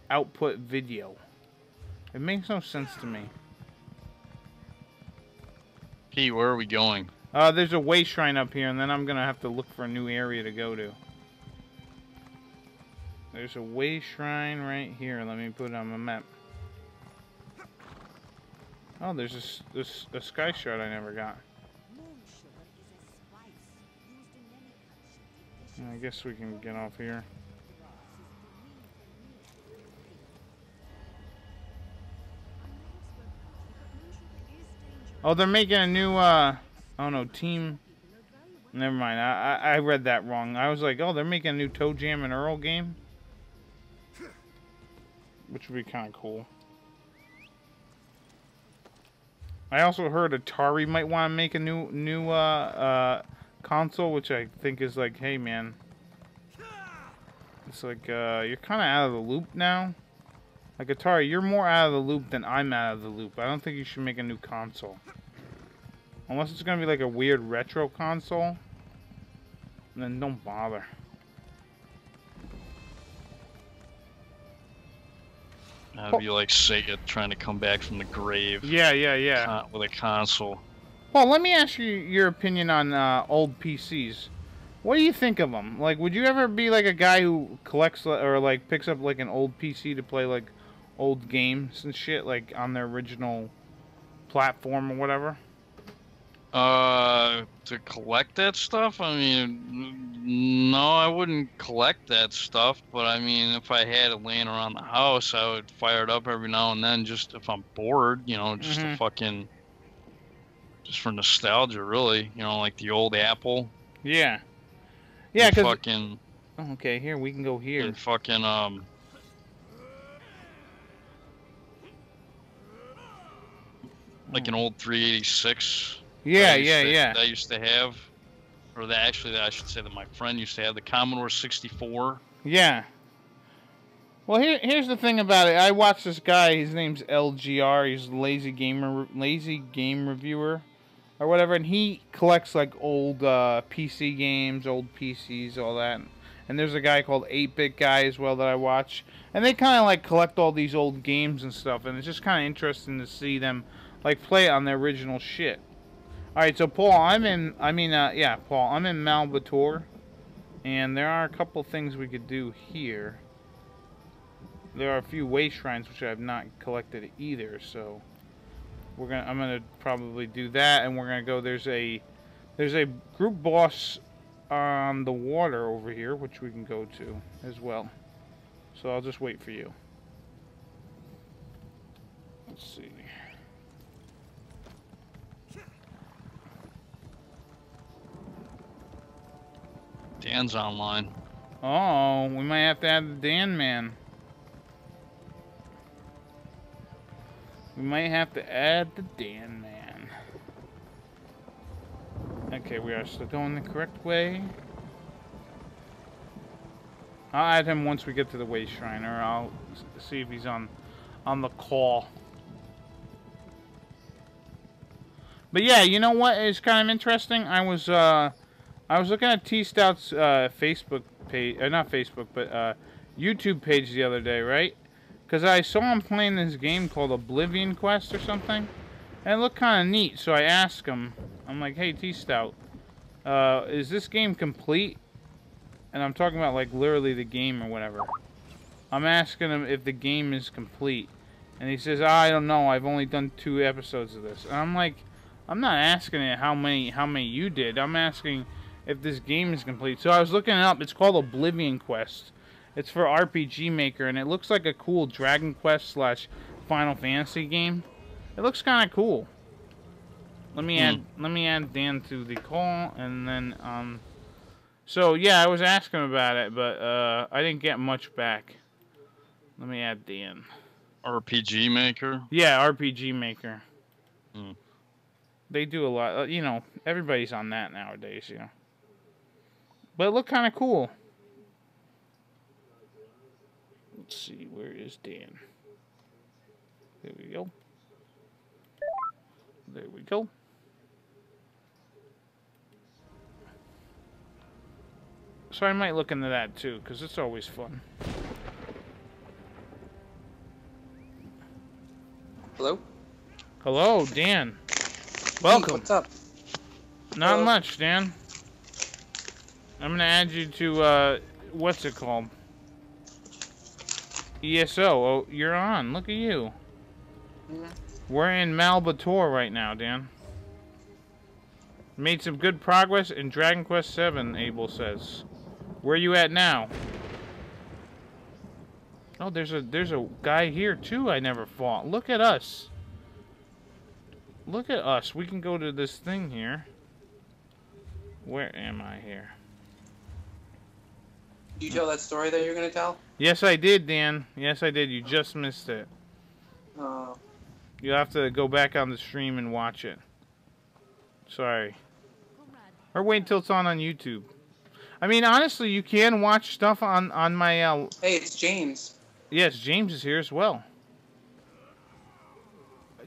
output video. It makes no sense to me. Pete, where are we going? There's a way shrine up here, and then I'm gonna have to look for a new area to go to. There's a way shrine right here. Let me put it on my map. Oh, there's a sky shard I never got. I guess we can get off here. Oh, they're making a new, oh no, team. Never mind, I read that wrong. I was like, oh, they're making a new Toe Jam and Earl game? which would be kind of cool. I also heard Atari might want to make a new console, which I think is like, hey man, it's like you're kind of out of the loop now. Like Atari, you're more out of the loop than I'm out of the loop. I don't think you should make a new console, unless it's gonna be like a weird retro console. Then don't bother. That'd be like Sega trying to come back from the grave. Yeah. With a console. Well, let me ask you your opinion on old PCs. What do you think of them? Like, would you ever be like a guy who collects or like picks up like an old PC to play like old games and shit, like on their original platform or whatever? To collect that stuff? I mean, no, I wouldn't collect that stuff, but I mean, if I had it laying around the house, I would fire it up every now and then, just if I'm bored, you know, just to fucking, just for nostalgia, really, you know, like the old Apple. Yeah. Yeah, because... fucking... Oh, okay, here, we can go here. And fucking, like an old 386. Yeah. That I used to have, or that actually, that I should say that my friend used to have, the Commodore 64. Yeah. Well, here's the thing about it. I watched this guy. His name's LGR. He's lazy game reviewer, or whatever, and he collects like old PC games, old PCs, all that. And there's a guy called 8-Bit Guy as well that I watch, and they kind of like collect all these old games and stuff, and it's just kind of interesting to see them like play it on their original shit. All right, so Paul, I'm in Malbator, and there are a couple things we could do here. There are a few way shrines which I have not collected either, so I'm gonna probably do that, and we're gonna go. There's a group boss on the water over here, which we can go to as well. So I'll just wait for you. Let's see. Dan's online. Oh, we might have to add the Dan man. We might have to add the Dan man. Okay, we are still going the correct way. I'll add him once we get to the way shrine, or I'll see if he's on the call. But yeah, you know what is kind of interesting? I was looking at Stout's Facebook page, not Facebook, but YouTube page the other day, right? Because I saw him playing this game called Oblivion Quest or something, and it looked kind of neat. So I asked him, I'm like, "Hey, Stout, is this game complete?" And I'm talking about like literally the game or whatever. I'm asking him if the game is complete, and he says, "I don't know. I've only done 2 episodes of this." And I'm like, I'm not asking it how many you did. I'm asking if this game is complete. So I was looking it up. It's called Oblivion Quest. It's for RPG Maker, and it looks like a cool Dragon Quest / Final Fantasy game. It looks kind of cool. Let me add Dan to the call, and then so yeah, I was asking about it, but I didn't get much back. Let me add Dan. RPG Maker? Yeah, RPG Maker. Hmm. They do a lot. You know, everybody's on that nowadays, you know. But it looked kind of cool. Let's see, where is Dan? There we go. There we go. So I might look into that too, because it's always fun. Hello? Hello, Dan. Welcome. Hey, what's up? Not much, Dan. I'm gonna add you to, what's it called? ESO. Oh, you're on. Look at you. Yeah. We're in Malbator right now, Dan. Made some good progress in Dragon Quest VII, Abel says. Where are you at now? Oh, there's a guy here too I never fought. Look at us. Look at us. We can go to this thing here. Where am I here? you tell that story that you're gonna tell? Yes, I did, Dan. Yes, I did. You just missed it. Oh. You'll have to go back on the stream and watch it. Sorry. Or wait until it's on YouTube. I mean, honestly, you can watch stuff on my... Hey, it's James. Yes, James is here as well.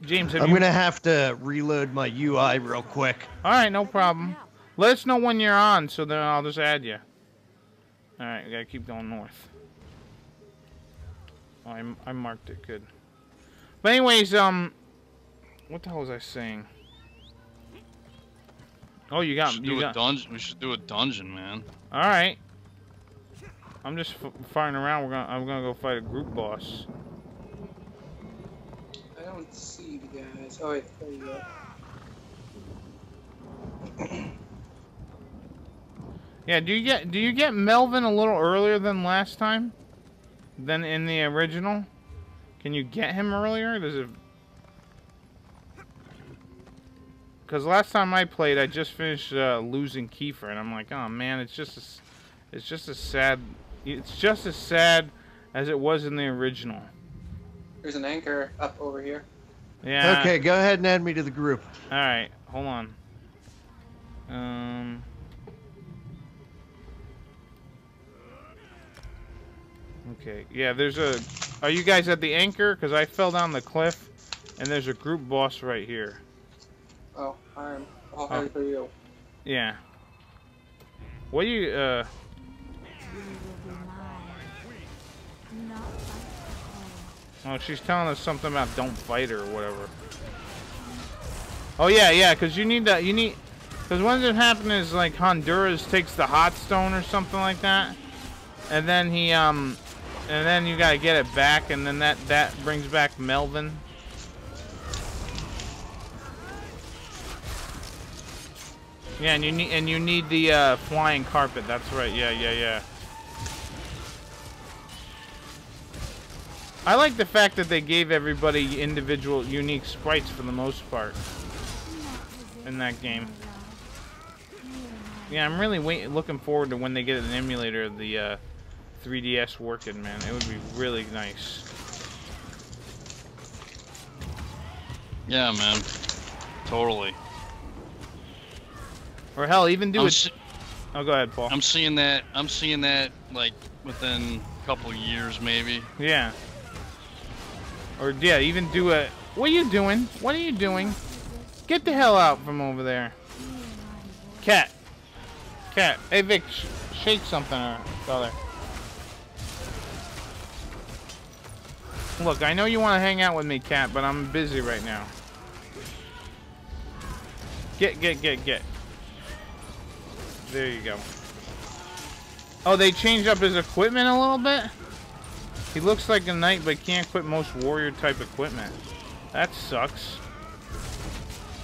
James, I'm going to have to reload my UI real quick. Alright, no problem. Let us know when you're on, so then I'll just add you. Alright, we gotta keep going north. Oh, I marked it, good. But anyways, what the hell was I saying? Oh, you got... Dungeon. We should do a dungeon, man. Alright. I'm just firing around. I'm gonna go fight a group boss. I don't see the guys. Oh wait, there you go. Yeah, do you get Melvin a little earlier than last time? Than in the original? Can you get him earlier? Does it? Because last time I played, I just finished losing Kiefer, and I'm like, oh man, it's just as sad as it was in the original. There's an anchor up over here. Yeah. Okay, go ahead and add me to the group. All right, hold on. Okay, yeah, there's a... Are you guys at the anchor? Because I fell down the cliff, and there's a group boss right here. Oh, I'll hurry for you. Yeah. What do you, Oh, she's telling us something about don't fight her or whatever. Oh, yeah, because because what ends up happening is, like, Honduras takes the hot stone or something like that. And then he, and then you gotta get it back, and then that brings back Melvin. Yeah, and you need the flying carpet. That's right. Yeah. I like the fact that they gave everybody individual, unique sprites for the most part in that game. Yeah, I'm really looking forward to when they get an emulator of the 3DS working, man. It would be really nice. Yeah, man. Totally. Or hell, even do it. Oh, go ahead, Paul. I'm seeing that like within a couple years, maybe. Yeah. Or yeah, even do a. What are you doing? What are you doing? Get the hell out from over there. Cat. Hey Vic, shake something, brother. Look, I know you want to hang out with me, Cat, but I'm busy right now. Get. There you go. Oh, they changed up his equipment a little bit? He looks like a knight, but can't equip most warrior type equipment. That sucks.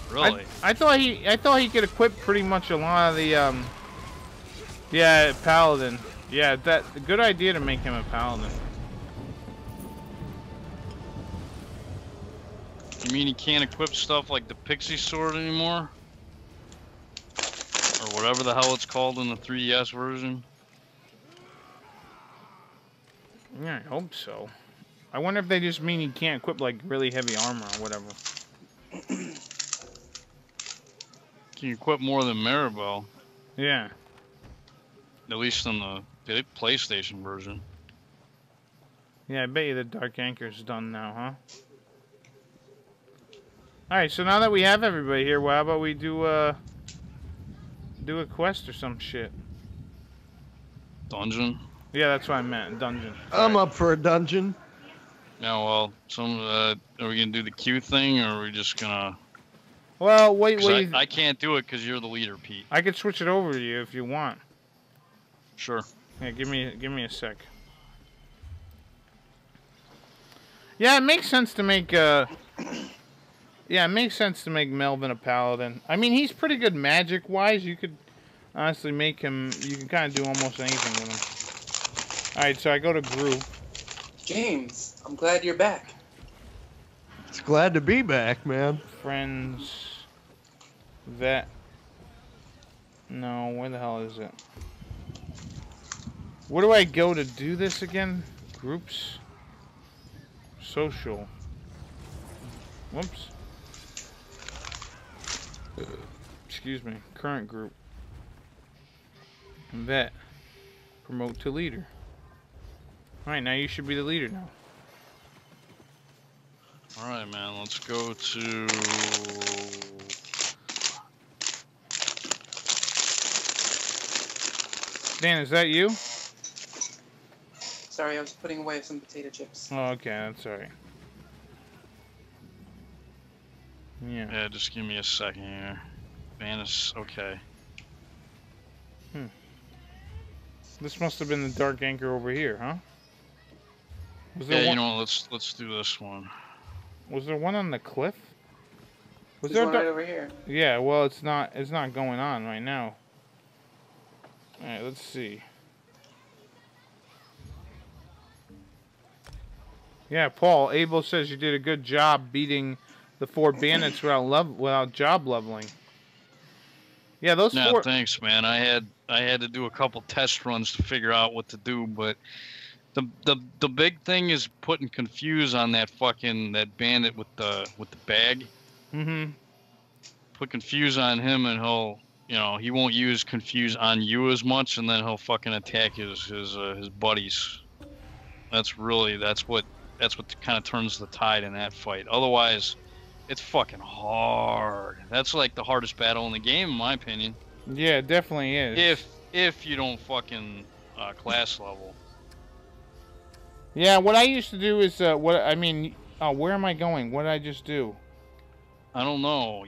Really? I thought he could equip pretty much a lot of the yeah, paladin. Yeah, a good idea to make him a paladin. You mean he can't equip stuff like the pixie sword anymore? Or whatever the hell it's called in the 3DS version? Yeah, I hope so. I wonder if they just mean he can't equip like really heavy armor or whatever. Can you equip more than Maribel? Yeah. At least in the PlayStation version. Yeah, I bet you the Dark Anchor's done now, huh? Alright, so now that we have everybody here, well, how about we do a quest or some shit? Dungeon? Yeah, that's what I meant, dungeon. I'm up for a dungeon. Yeah, well, are we gonna do the Q thing, or are we just gonna... Well, wait. I can't do it because you're the leader, Pete. I could switch it over to you if you want. Sure. Yeah, give me a sec. Yeah, it makes sense to make yeah, it makes sense to make Melvin a paladin. I mean, he's pretty good magic-wise. You could honestly make him. You can kind of do almost anything with him. All right, so I go to group. James, I'm glad you're back. It's glad to be back, man. Friends. Vet. No, where the hell is it? Where do I go to do this again? Groups? Social. Whoops. Excuse me. Current group. Vet. Promote to leader. Alright, now you should be the leader now. Alright, man, let's go to... Dan, is that you? Sorry, I was putting away some potato chips. Oh, okay, that's alright. Yeah, just give me a second here. Vanish, okay. This must have been the dark anchor over here, huh? Was Yeah, there you know, let's do this one. Was there one on the cliff? Was There's there one right over here. Yeah, well, it's not going on right now. All right, let's see. Yeah, Paul, Abel says you did a good job beating the 4 bandits without job leveling. Yeah, those 4. Yeah, thanks, man. I had to do a couple test runs to figure out what to do, but the big thing is putting confuse on that bandit with the bag. Mm-hmm. Put confuse on him, and he won't use confuse on you as much, and then he'll fucking attack his buddies. That's what kind of turns the tide in that fight. Otherwise, it's fucking hard. That's like the hardest battle in the game, in my opinion. Yeah, it definitely is. If you don't fucking class level. Yeah, what I used to do is where am I going? What did I just do? I don't know.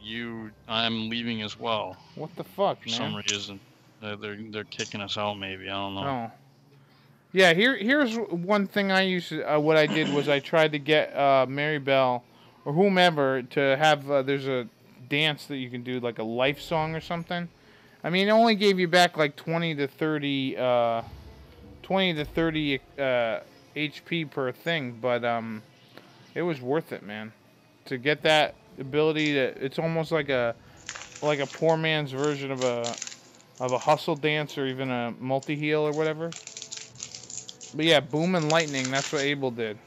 I'm leaving as well. What the fuck, For man? some reason, they're kicking us out. Maybe, I don't know. Oh. Yeah, here's one thing I used to. What I did was I tried to get Mary Bell or whomever to have. There's a dance that you can do, like a life song or something. I mean, it only gave you back like 20 to 30 HP per thing, but it was worth it, man. To get that ability, it's almost like a poor man's version of a hustle dance or even a multi-heal or whatever. But yeah, boom and lightning, that's what Abel did.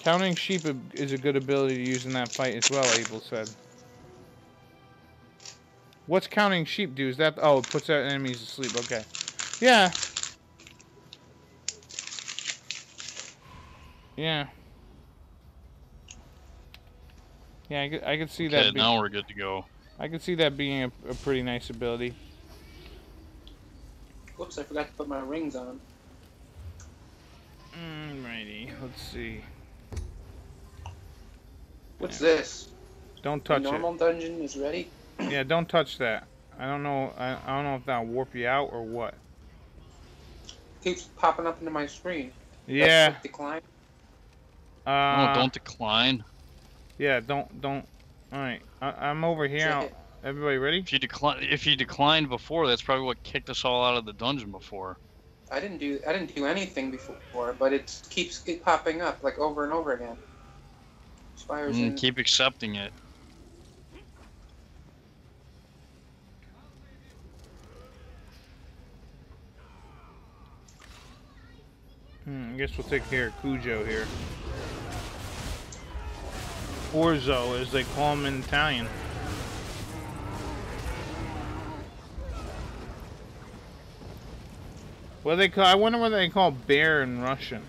Counting sheep is a good ability to use in that fight as well, Abel said. What's counting sheep do? Is that... Oh, it puts out enemies to sleep. Okay. Yeah. Yeah. Yeah, I could see that. Okay, now we're good to go. I could see that being a pretty nice ability. Whoops, I forgot to put my rings on. Alrighty, let's see. What's this? Don't touch the normal dungeon is ready? Yeah, don't touch that. I don't know. I don't know if that'll warp you out or what. Keeps popping up into my screen. Yeah. Decline. No, don't decline. Yeah, don't. All right, I'm over here. Everybody ready? If you declined before, that's probably what kicked us all out of the dungeon before. I didn't do anything before, but it keeps popping up like over and over again. Expires in... Keep accepting it. I guess we'll take care of Cujo here. Orzo, as they call him in Italian. What do they call? I wonder what they call bear in Russian.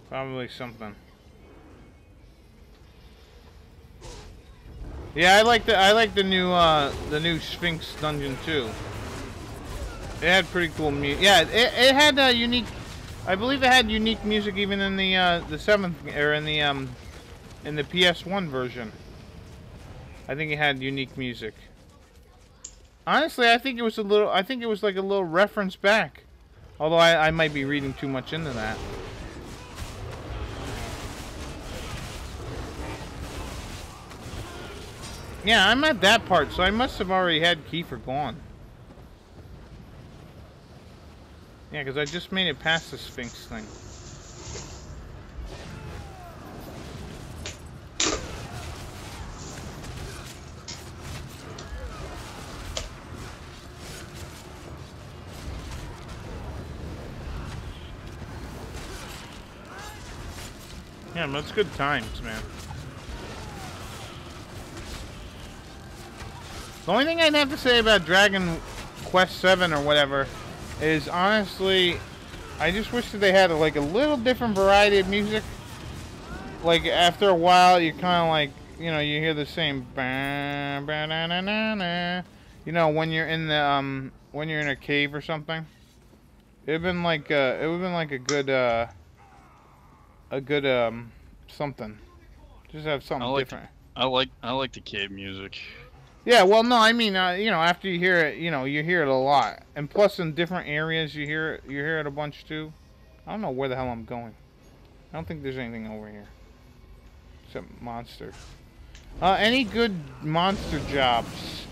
Probably something. Yeah, I like the new Sphinx dungeon too. It had pretty cool music. Yeah, it had a unique. I believe it had unique music even in the 7th or in the PS1 version. I think it had unique music. Honestly, I think it was like a little reference back. Although I might be reading too much into that. Yeah, I'm at that part, so I must have already had Kiefer gone. Yeah, because I just made it past the Sphinx thing. Yeah, but it's good times, man. The only thing I'd have to say about Dragon Quest VII or whatever is, honestly, I just wish that they had like a little different variety of music. Like after a while, you kind of like, you know, you hear the same, you know, when you're in the when you're in a cave or something. It'd been like it would have been like a good something. Just have something different. I like the cave music. Yeah, well, no, I mean, you know, after you hear it, you know, you hear it a lot, and plus in different areas, you hear it a bunch too. I don't know where the hell I'm going. I don't think there's anything over here except monster. Any good monster jobs?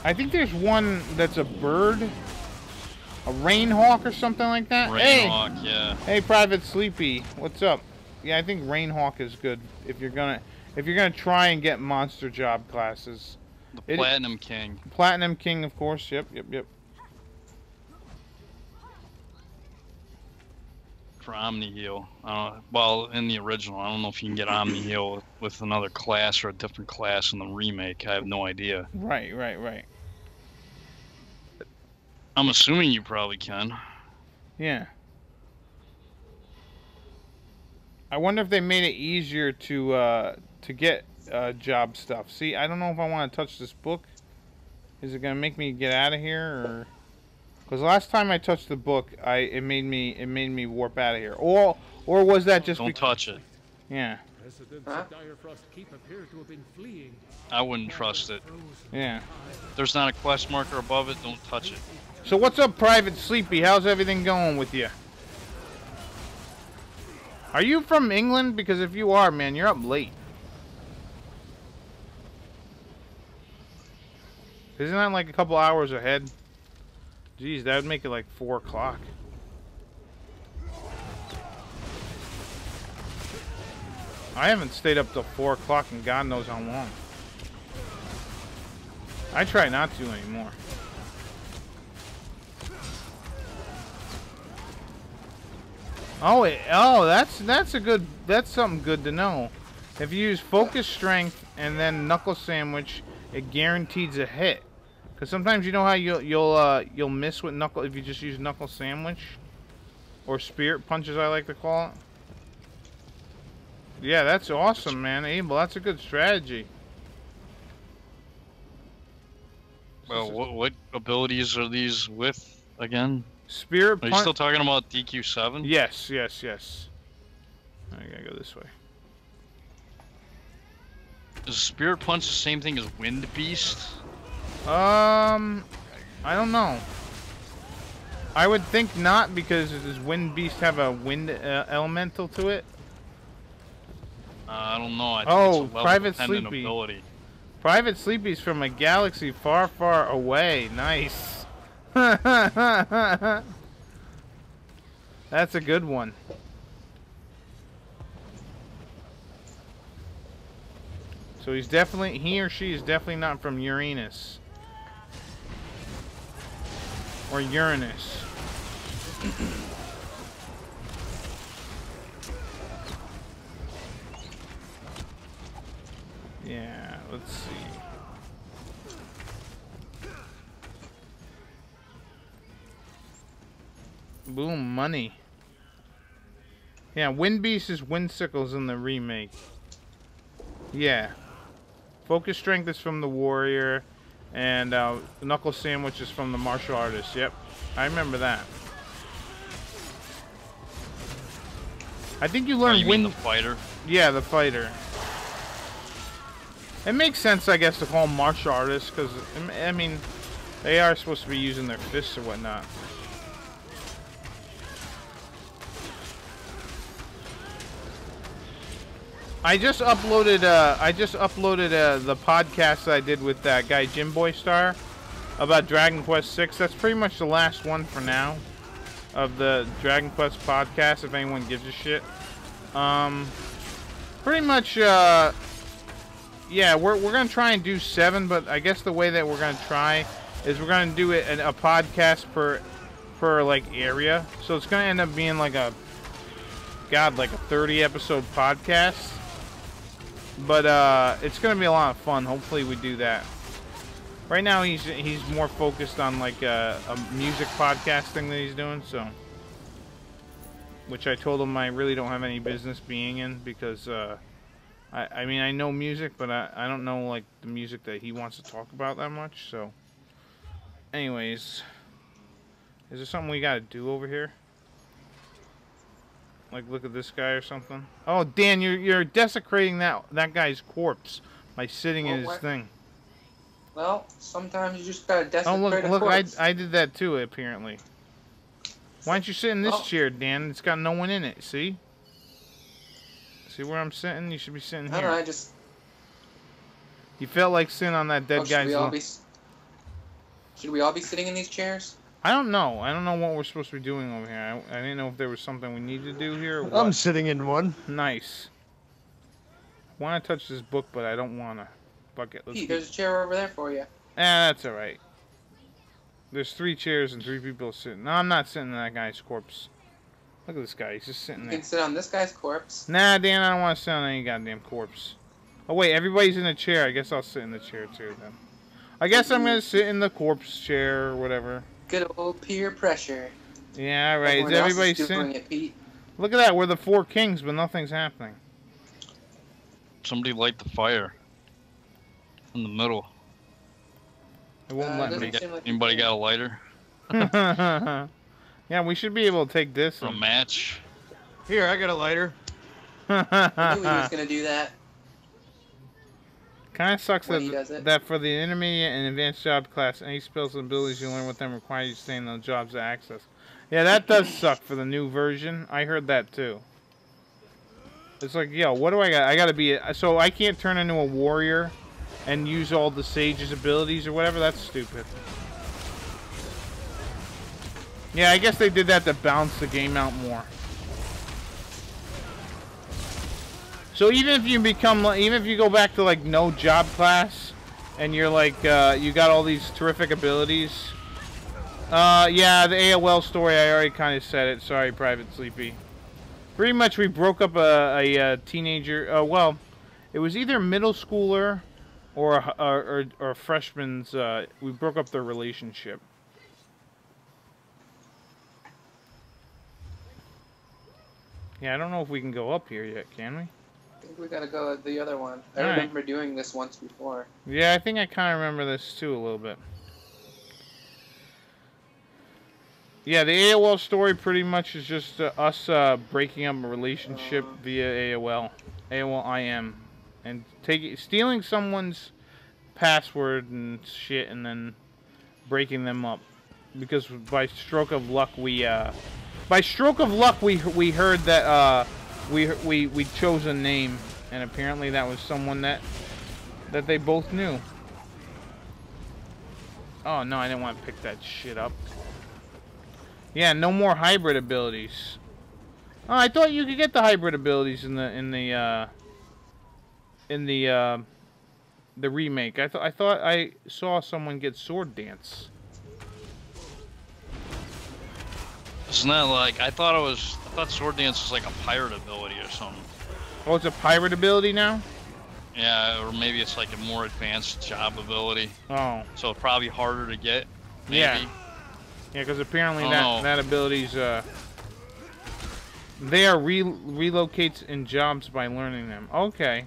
I think there's one that's a bird, a rainhawk or something like that. Rainhawk, yeah. Hey, Private Sleepy, what's up? Yeah, I think rainhawk is good if you're gonna try and get monster job classes. The Platinum King. Platinum King, of course. Yep. For Omni Heal. Well, in the original, I don't know if you can get Omni Heal with another class or a different class in the remake. I have no idea. Right. I'm assuming you probably can. Yeah. I wonder if they made it easier to get job stuff. See, I don't know if I want to touch this book. Is it gonna make me get out of here, or? Because last time I touched the book, it made me warp out of here. Or was that just? Don't touch it. Yeah. Huh? I wouldn't trust it. Yeah. There's not a quest marker above it. Don't touch it. So what's up, Private Sleepy? How's everything going with you? Are you from England? Because if you are, man, you're up late. Isn't that like a couple hours ahead? Jeez, that would make it like 4 o'clock. I haven't stayed up till 4 o'clock in God knows how long. I try not to anymore. Oh, that's something good to know. If you use focus strength and then knuckle sandwich, it guarantees a hit. Because sometimes you know how you'll miss with knuckle if you just use knuckle sandwich, or spirit punch as I like to call it. Yeah, that's awesome, man. Abel, that's a good strategy. Well, what abilities are these with again? Spirit punch. Are you still talking about DQ7? Yes. I gotta go this way. Is Spirit Punch the same thing as Wind Beast? I don't know. I would think not, because does Wind Beast have a wind elemental to it? I don't know. I think it's a level Private dependent Sleepy. ability. Private Sleepy's from a galaxy far, far away. Nice. That's a good one. So he or she is definitely not from Uranus. Or Uranus. Yeah, let's see. Boom, money. Yeah, Wind Beast is Windsickles in the remake. Yeah. Focus Strength is from the Warrior, and Knuckle Sandwich is from the Martial Artist. Yep, I remember that. I think you learned you mean the fighter? Yeah, the fighter. It makes sense, I guess, to call them martial artists, because, I mean, they are supposed to be using their fists or whatnot. I just uploaded the podcast that I did with that guy Jimboy Star about Dragon Quest VI. That's pretty much the last one for now of the Dragon Quest podcast, if anyone gives a shit. Pretty much, yeah, we're gonna try and do 7, but I guess the way that we're gonna try is we're gonna do it in a podcast per like area. So it's gonna end up being like a God, like a 30-episode podcast. But it's gonna be a lot of fun. Hopefully we do that. Right now he's more focused on like a music podcast thing that he's doing, so, which I told him I really don't have any business being in, because I mean, I know music, but I don't know like the music that he wants to talk about that much. So anyways, is there something we gotta do over here? Like look at this guy or something? Oh, Dan, you're desecrating that guy's corpse by sitting in his thing. Well, sometimes you just gotta desecrate a look, corpse. I did that too, apparently. Why don't you sit in this chair, Dan? It's got no one in it, see? See where I'm sitting? You should be sitting here. I don't know, I just... You felt like sitting on that dead guy's... Should we all be sitting in these chairs? I don't know. I don't know what we're supposed to be doing over here. I didn't know if there was something we need to do here or what. I'm sitting in one. Nice. I want to touch this book, but I don't want to. Fuck it. Pete, there's a chair over there for you. That's alright. There's 3 chairs and 3 people sitting. No, I'm not sitting in that guy's corpse. Look at this guy. He's just sitting there. You can sit on this guy's corpse. Nah, Dan, I don't want to sit on any goddamn corpse. Oh, wait. Everybody's in a chair. I guess I'll sit in the chair, too, then. I guess I'm going to sit in the corpse chair or whatever. Good old peer pressure. Yeah, right. Is everybody sitting? Look at that. We're the 4 kings, but nothing's happening. Somebody light the fire. In the middle. It won't let me. Anybody got a lighter? Yeah, we should be able to take this. A match. Here, I got a lighter. I knew he was gonna do that. Kind of sucks that for the intermediate and advanced job class, any skills and abilities you learn with them require you to stay in those jobs to access. Yeah, that does suck for the new version. I heard that too. It's like, yo, what do I got? I gotta be so I can't turn into a warrior and use all the sage's abilities or whatever. That's stupid. Yeah, I guess they did that to balance the game out more. So even if you become, even if you go back to like no job class, and you're like, you got all these terrific abilities. Yeah, the AOL story, I already kind of said it. Sorry, Private Sleepy. Pretty much we broke up a teenager, well, it was either middle schooler or a freshman's, we broke up their relationship. Yeah, I don't know if we can go up here yet, can we? I think we gotta go the other one. I remember doing this once before. Yeah, I think I kind of remember this too a little bit. Yeah, the AOL story pretty much is just us breaking up a relationship via AOL. AOL IM. And stealing someone's password and shit and then breaking them up. Because by stroke of luck we heard that we chose a name, and apparently that was someone that they both knew. Oh no, I didn't want to pick that shit up. Yeah, no more hybrid abilities. Oh, I thought you could get the hybrid abilities in the remake. I thought I saw someone get sword dance. Isn't that like, I thought sword dance was like a pirate ability or something. Oh, it's a pirate ability now? Yeah, or maybe it's like a more advanced job ability. Oh. So it's probably harder to get, maybe. Yeah. Yeah, because apparently that ability's, they are relocates in jobs by learning them. Okay.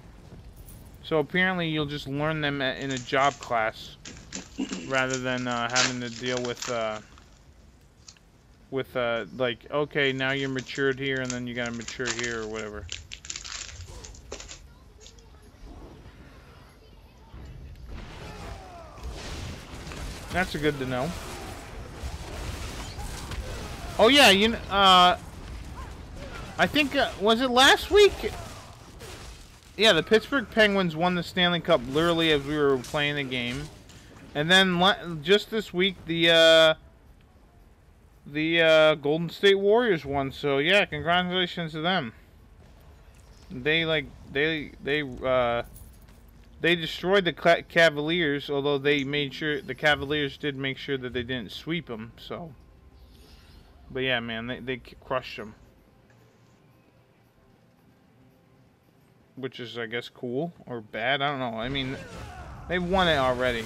So apparently you'll just learn them in a job class rather than having to deal with like, okay, now you're matured here and then you gotta mature here or whatever. That's good to know. Oh yeah, I think, was it last week? Yeah, the Pittsburgh Penguins won the Stanley Cup literally as we were playing the game. And then just this week, the Golden State Warriors won. So yeah, congratulations to them. They destroyed the Cavaliers, although they made sure the Cavaliers did make sure that they didn't sweep them. So, but yeah, man, they crushed them. which is, I guess, cool or bad. I don't know. I mean, they won it already.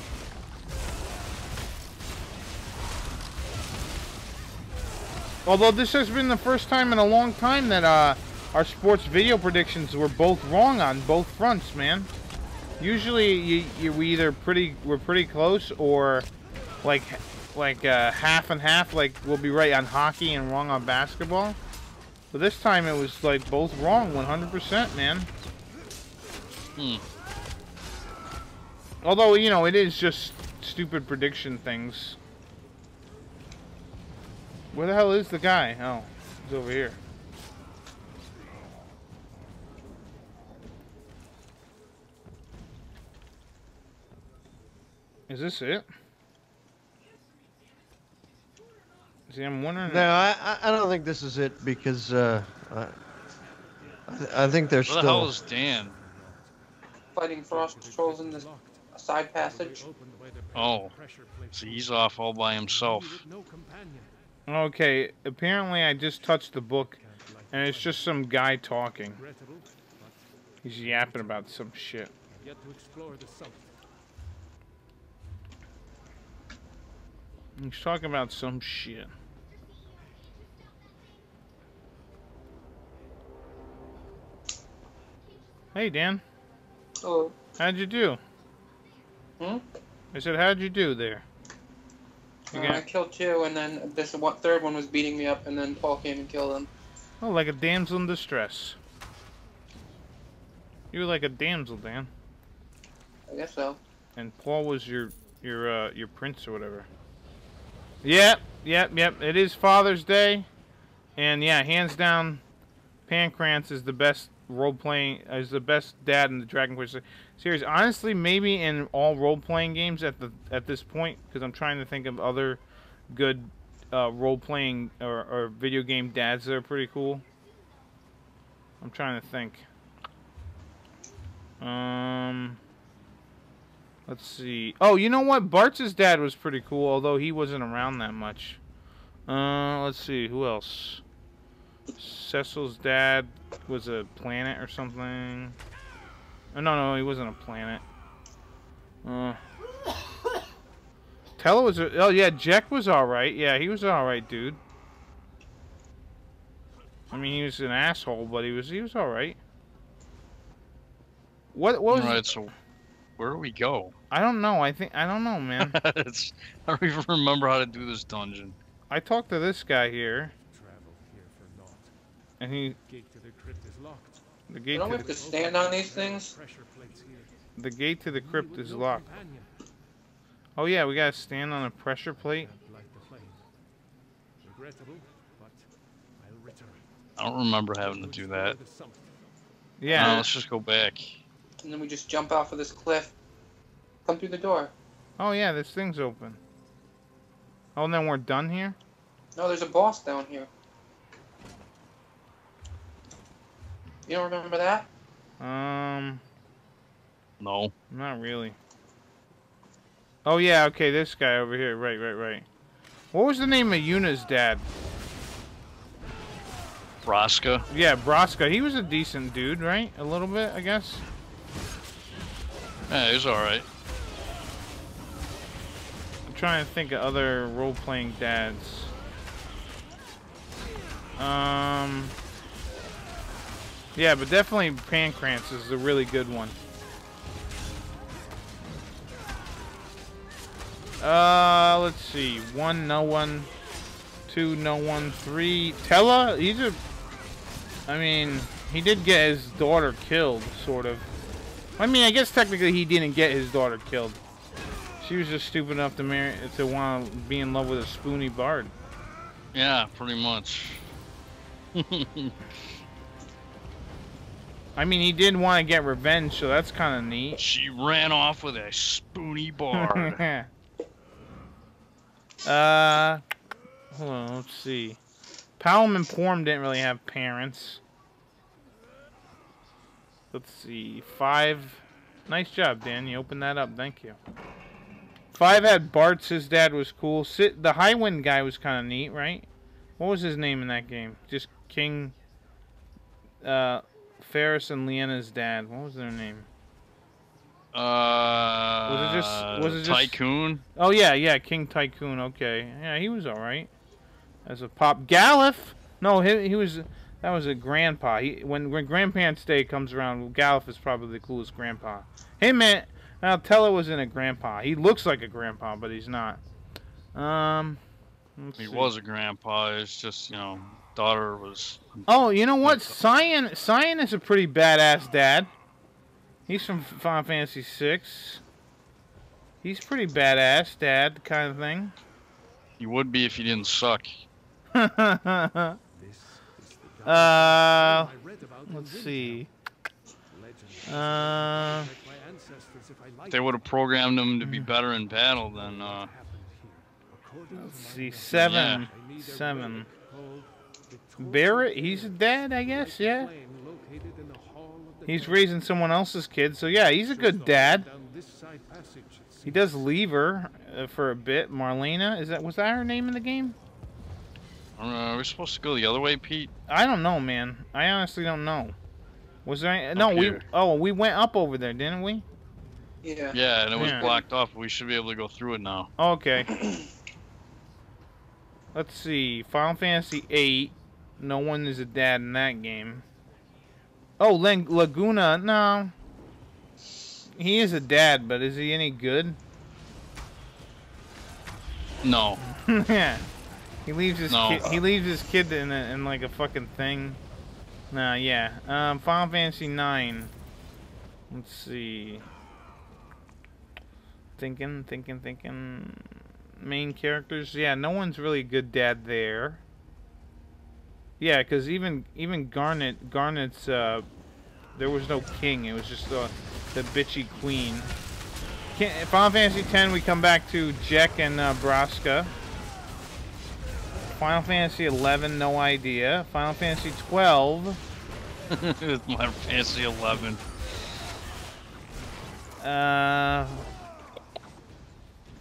Although this has been the first time in a long time that our sports video predictions were both wrong on both fronts, man. Usually we're pretty close, or like half and half. Like we'll be right on hockey and wrong on basketball. But this time it was like both wrong, 100%, man. Although, you know, it is just stupid prediction things. Where the hell is the guy? Oh, he's over here. Is this it? See, I'm wondering. No, I don't think this is it because I think there's Where the hell is Dan? Fighting frost trolls in this side passage. Oh, so he's off all by himself. Okay, apparently I just touched the book, and it's just some guy talking. He's yapping about some shit. He's talking about some shit. Hey, Dan. Oh. How'd you do? Hmm? I said, how'd you do there? I killed two, and then this third one was beating me up, and then Paul came and killed him. Oh, like a damsel in distress. You were like a damsel, Dan. I guess so. And Paul was your prince or whatever. Yep. It is Father's Day, and yeah, hands down, Pancrance is the best the best dad in the Dragon Quest series. Honestly, maybe in all role-playing games at this point, because I'm trying to think of other good role-playing or video game dads that are pretty cool. I'm trying to think. Let's see. Oh, you know what? Bart's dad was pretty cool, although he wasn't around that much. Let's see. Who else? Cecil's dad was a planet or something. Oh, no, he wasn't a planet. Tella was oh yeah, Jack was alright. Yeah, he was alright, dude. I mean, he was an asshole, but he was alright. What was Alright, so where do we go? I don't know. I don't know, man. I don't even remember how to do this dungeon. I talked to this guy here. And he... Gate to the crypt is locked. The gate Don't we have to stand on these things? The gate to the crypt is locked. Oh yeah, we gotta stand on a pressure plate. I don't remember having to do that. Yeah. No, let's just go back. And then we just jump off of this cliff. Come through the door. Oh yeah, this thing's open. Oh, and then we're done here? No, there's a boss down here. You don't remember that? No. Not really. Oh yeah, okay, this guy over here. Right. What was the name of Yuna's dad? Braska? Yeah, Braska. He was a decent dude, right? A little bit, I guess. Yeah, he was alright. I'm trying to think of other role-playing dads. Yeah, but definitely Pancrance is a really good one. Let's see. 1, no one. 2, no one. 3, Tella. I mean, he did get his daughter killed, sort of. I mean, I guess technically he didn't get his daughter killed. She was just stupid enough to want to be in love with a spoony bard. Yeah, pretty much. I mean, he did want to get revenge, so that's kind of neat. She ran off with a spoony bard. Hold on, let's see. Palom and Porm didn't really have parents. Let's see. 5. Nice job, Dan. You opened that up. Thank you. 5 had Bart's. His dad was cool. The Highwind guy was kind of neat, right? What was his name in that game? Just King... Ferris and Leanna's dad. What was their name? Was it just Tycoon? Oh yeah, King Tycoon. Okay, yeah, he was all right as a pop. Galif? No, he was. That was a grandpa. When Grandparents' Day comes around, Galif is probably the coolest grandpa. Hey man, now Teller wasn't a grandpa. He looks like a grandpa, but he's not. He was a grandpa. It's just, you know, daughter was. Oh, you know what? Cyan is a pretty badass dad. He's from Final Fantasy VI. He's pretty badass dad, kind of thing. He would be if he didn't suck. Let's see. If they would have programmed him to be better in battle, then. Let's see. Seven. Barrett, he's a dad, I guess. Yeah. He's raising someone else's kid, so yeah, he's a good dad. He does leave her for a bit. Marlena, was that her name in the game? Are we supposed to go the other way, Pete? I don't know, man. I honestly don't know. Was there any, we went up over there, didn't we? Yeah. Yeah, and it was blocked off. We should be able to go through it now. Okay. Let's see. Final Fantasy VIII. No one is a dad in that game. Oh, Laguna. No. He is a dad, but is he any good? No. Yeah. He leaves his kid in like a fucking thing. Nah, yeah. Final Fantasy IX. Let's see. Thinking. Main characters. Yeah, no one's really a good dad there. Yeah, because even Garnet's there was no king. It was just the bitchy queen. Final Fantasy X, we come back to Jack and Braska. Final Fantasy 11, no idea. Final Fantasy 12. Final Fantasy 11.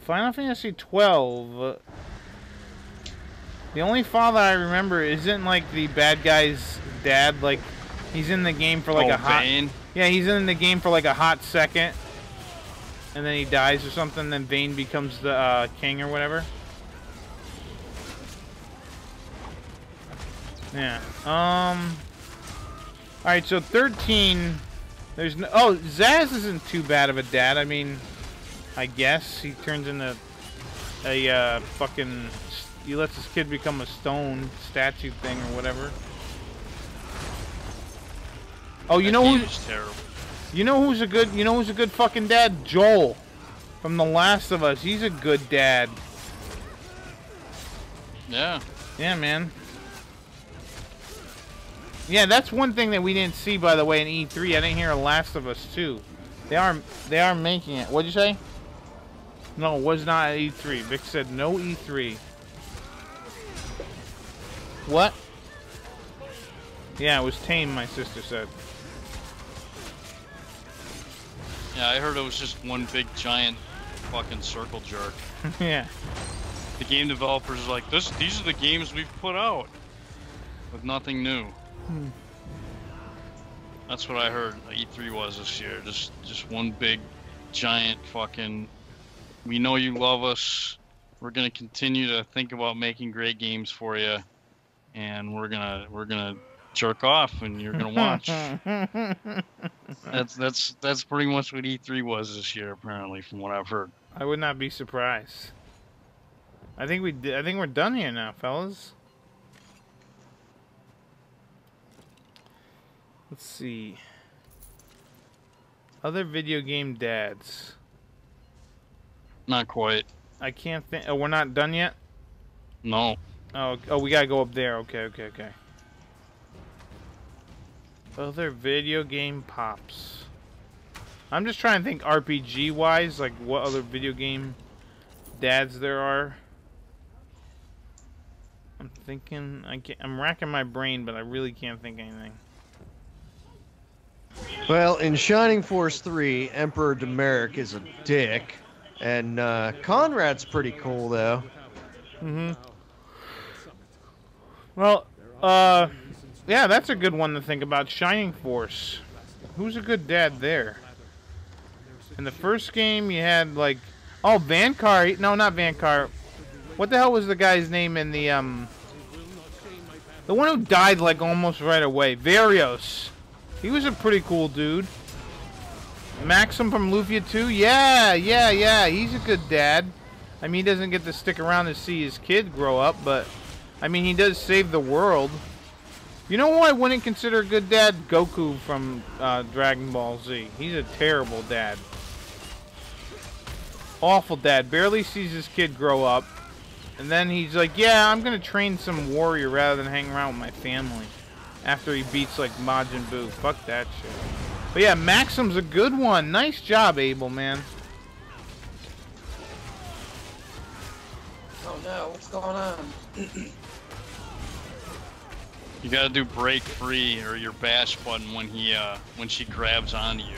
Final Fantasy 12. The only father I remember isn't like the bad guy's dad. Like he's in the game for like a hot. Vayne? Yeah, he's in the game for like a hot second, and then he dies or something. Then Vayne becomes the king or whatever. Yeah. All right. So 13. There's no. Oh, Zaz isn't too bad of a dad. I mean, I guess he turns into a fucking. He lets his kid become a stone statue thing or whatever. Oh, you know who's terrible. You know who's a good fucking dad? Joel from The Last of Us. He's a good dad. Yeah. Yeah, man. Yeah, that's one thing that we didn't see, by the way, in E3. I didn't hear Last of Us 2. They are making it. What'd you say? No, it was not at E3. Vic said no E3. What? Yeah, it was tame, my sister said. Yeah, I heard it was just one big giant fucking circle jerk. Yeah. The game developers are like, these are the games we've put out. With nothing new. That's what I heard E3 was this year. Just one big giant fucking, we know you love us. We're gonna continue to think about making great games for you. And we're gonna jerk off and you're gonna watch. That's pretty much what E3 was this year, apparently, from what I've heard. I would not be surprised. I think we're done here now, fellas. Let's see. Other video game dads. Not quite. I can't think. Oh, we're not done yet? No. Oh, we gotta go up there. Okay. Other video game pops. I'm just trying to think RPG-wise, like what other video game dads there are. I'm thinking. I'm racking my brain, but I really can't think anything. Well, in Shining Force 3, Emperor Demeric is a dick, and Conrad's pretty cool though. Well, Yeah, that's a good one to think about. Shining Force. Who's a good dad there? In the first game, you had like, oh, Vankar. No, not Vankar. What the hell was the guy's name in the one who died like almost right away? Varios. He was a pretty cool dude. Maxim from Lufia 2. Yeah. He's a good dad. I mean, he doesn't get to stick around to see his kid grow up, but I mean, he does save the world. You know who I wouldn't consider a good dad? Goku from Dragon Ball Z. He's a terrible dad. Awful dad. Barely sees his kid grow up. And then he's like, yeah, I'm going to train some warrior rather than hang around with my family. After he beats, like, Majin Buu. Fuck that shit. But yeah, Maxim's a good one. Nice job, Abel, man. Oh no, what's going on? You gotta do break free or your bash button when she grabs onto you.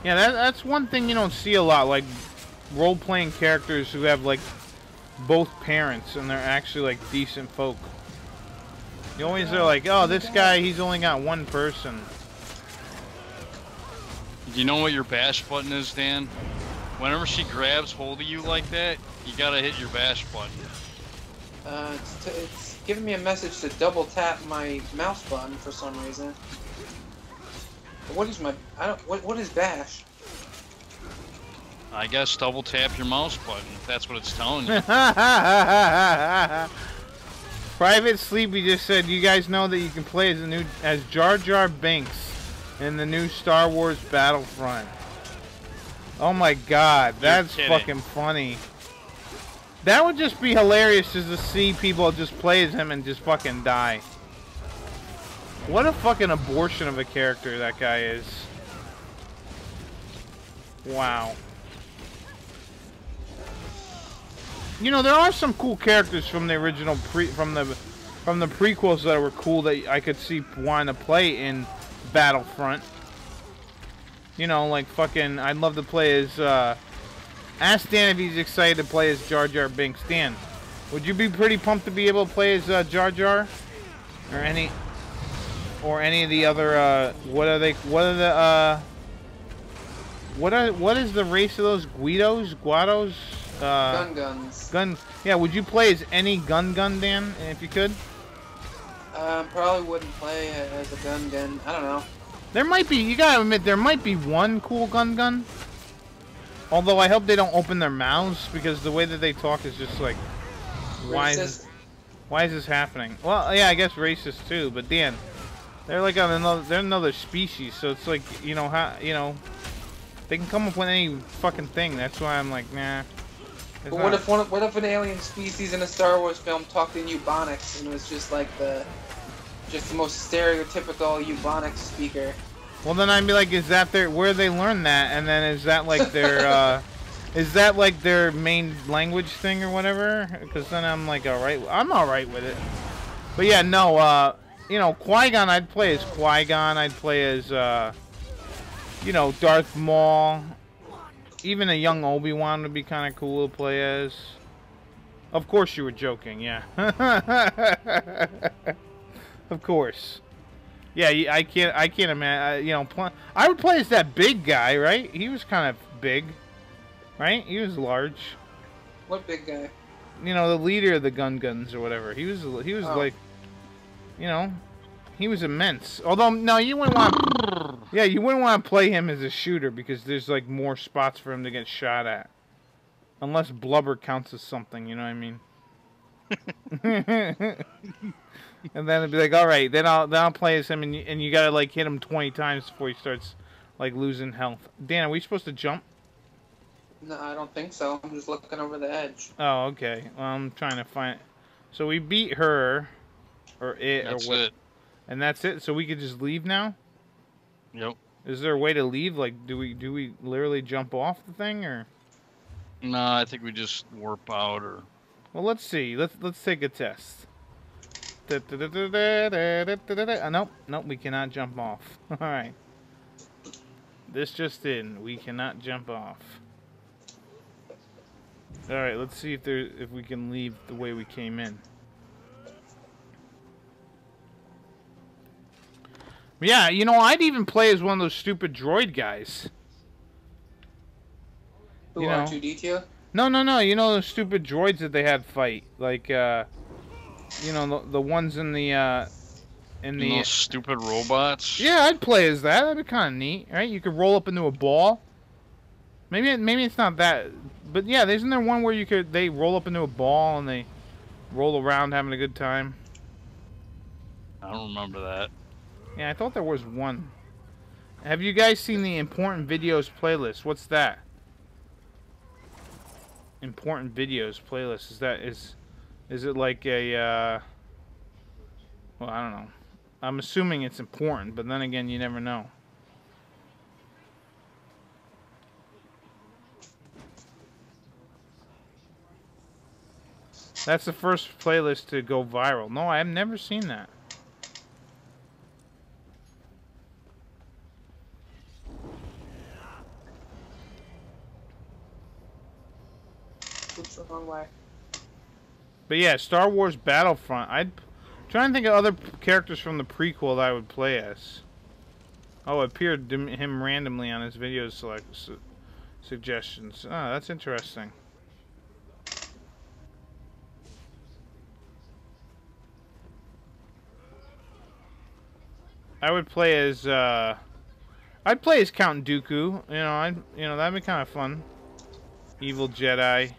Yeah, that's one thing you don't see a lot, like role-playing characters who have like both parents and they're actually like decent folk. You always are like, oh, this guy, he's only got one person. Do you know what your bash button is, Dan? Whenever she grabs hold of you like that, you gotta hit your bash button. It's giving me a message to double tap my mouse button for some reason. What is my? What is bash? I guess double tap your mouse button if that's what it's telling you. Private Sleepy just said, you guys know that you can play as Jar Jar Binks in the new Star Wars Battlefront. Oh my god, that's fucking funny. That would just be hilarious just to see people just play as him and just fucking die. What a fucking abortion of a character that guy is. Wow. You know, there are some cool characters from the original from the prequels that were cool that I could see wanting to play in Battlefront. You know, like fucking, I'd love to play as, ask Dan if he's excited to play as Jar Jar Binks. Dan, would you be pretty pumped to be able to play as Jar Jar? Or any of the other, what is the race of those Guados? Guns. Yeah, would you play as any gun, Dan, if you could? Probably wouldn't play as a gun. I don't know. There might be, you gotta admit, there might be one cool gun. Although I hope they don't open their mouths, because the way that they talk is just like, why is this happening? Well, yeah, I guess racist too, but Dan, they're like on another species, so it's like, you know, they can come up with any fucking thing. That's why I'm like, nah. But what if an alien species in a Star Wars film talked in Ebonics and it was just like the most stereotypical Ebonics speaker? Well, then I'd be like, is that where they learn that? And then is that like their, is that like their main language thing or whatever? Because then I'm like, alright, I'm alright with it. But yeah, no, you know, Qui-Gon, I'd play as Qui-Gon, I'd play as, you know, Darth Maul. Even a young Obi-Wan would be kind of cool to play as. Of course you were joking, yeah. Of course. Yeah, I can't imagine, you know, I would play as that big guy, right? He was kind of big, right? He was large. What big guy? You know, the leader of the Guns or whatever. He was like, you know, he was immense. Although, no, you wouldn't want to, yeah, you wouldn't want to play him as a shooter because there's like more spots for him to get shot at. Unless blubber counts as something, you know what I mean? And then it'd be like, all right, then I'll play as him, and you gotta like hit him 20 times before he starts like losing health. Dan, are we supposed to jump? No, I don't think so. I'm just looking over the edge. Oh, okay. Well, I'm trying to find. So we beat her, or it, That's or what? it. And that's it. So we could just leave now. Yep. Is there a way to leave? Like, do we literally jump off the thing, or? No, I think we just warp out, or. Well, let's see. Let's take a test. Nope, we cannot jump off. All right. This just in. We cannot jump off. All right, let's see if we can leave the way we came in. Yeah, you know, I'd even play as one of those stupid droid guys. Who, You know. R2-D2? No, no, no. You know those stupid droids that they had fight, like, you know, the ones in the, those stupid robots. Yeah, I'd play as that. That'd be kind of neat, right? You could roll up into a ball. Maybe it's not that, but yeah, isn't there one where they roll up into a ball and they roll around having a good time? I don't remember that. Yeah, I thought there was one. Have you guys seen the important videos playlist? What's that? Important videos playlist. Is it like a well, I don't know. I'm assuming it's important, but then again, you never know. That's the first playlist to go viral. No, I have never seen that. Oops, the wrong way. But yeah, Star Wars Battlefront. I'm trying to think of other characters from the prequel that I would play as. Oh, it appeared to him randomly on his video suggestions. Oh, that's interesting. I would play as I'd play as Count Dooku. You know, that'd be kind of fun. Evil Jedi.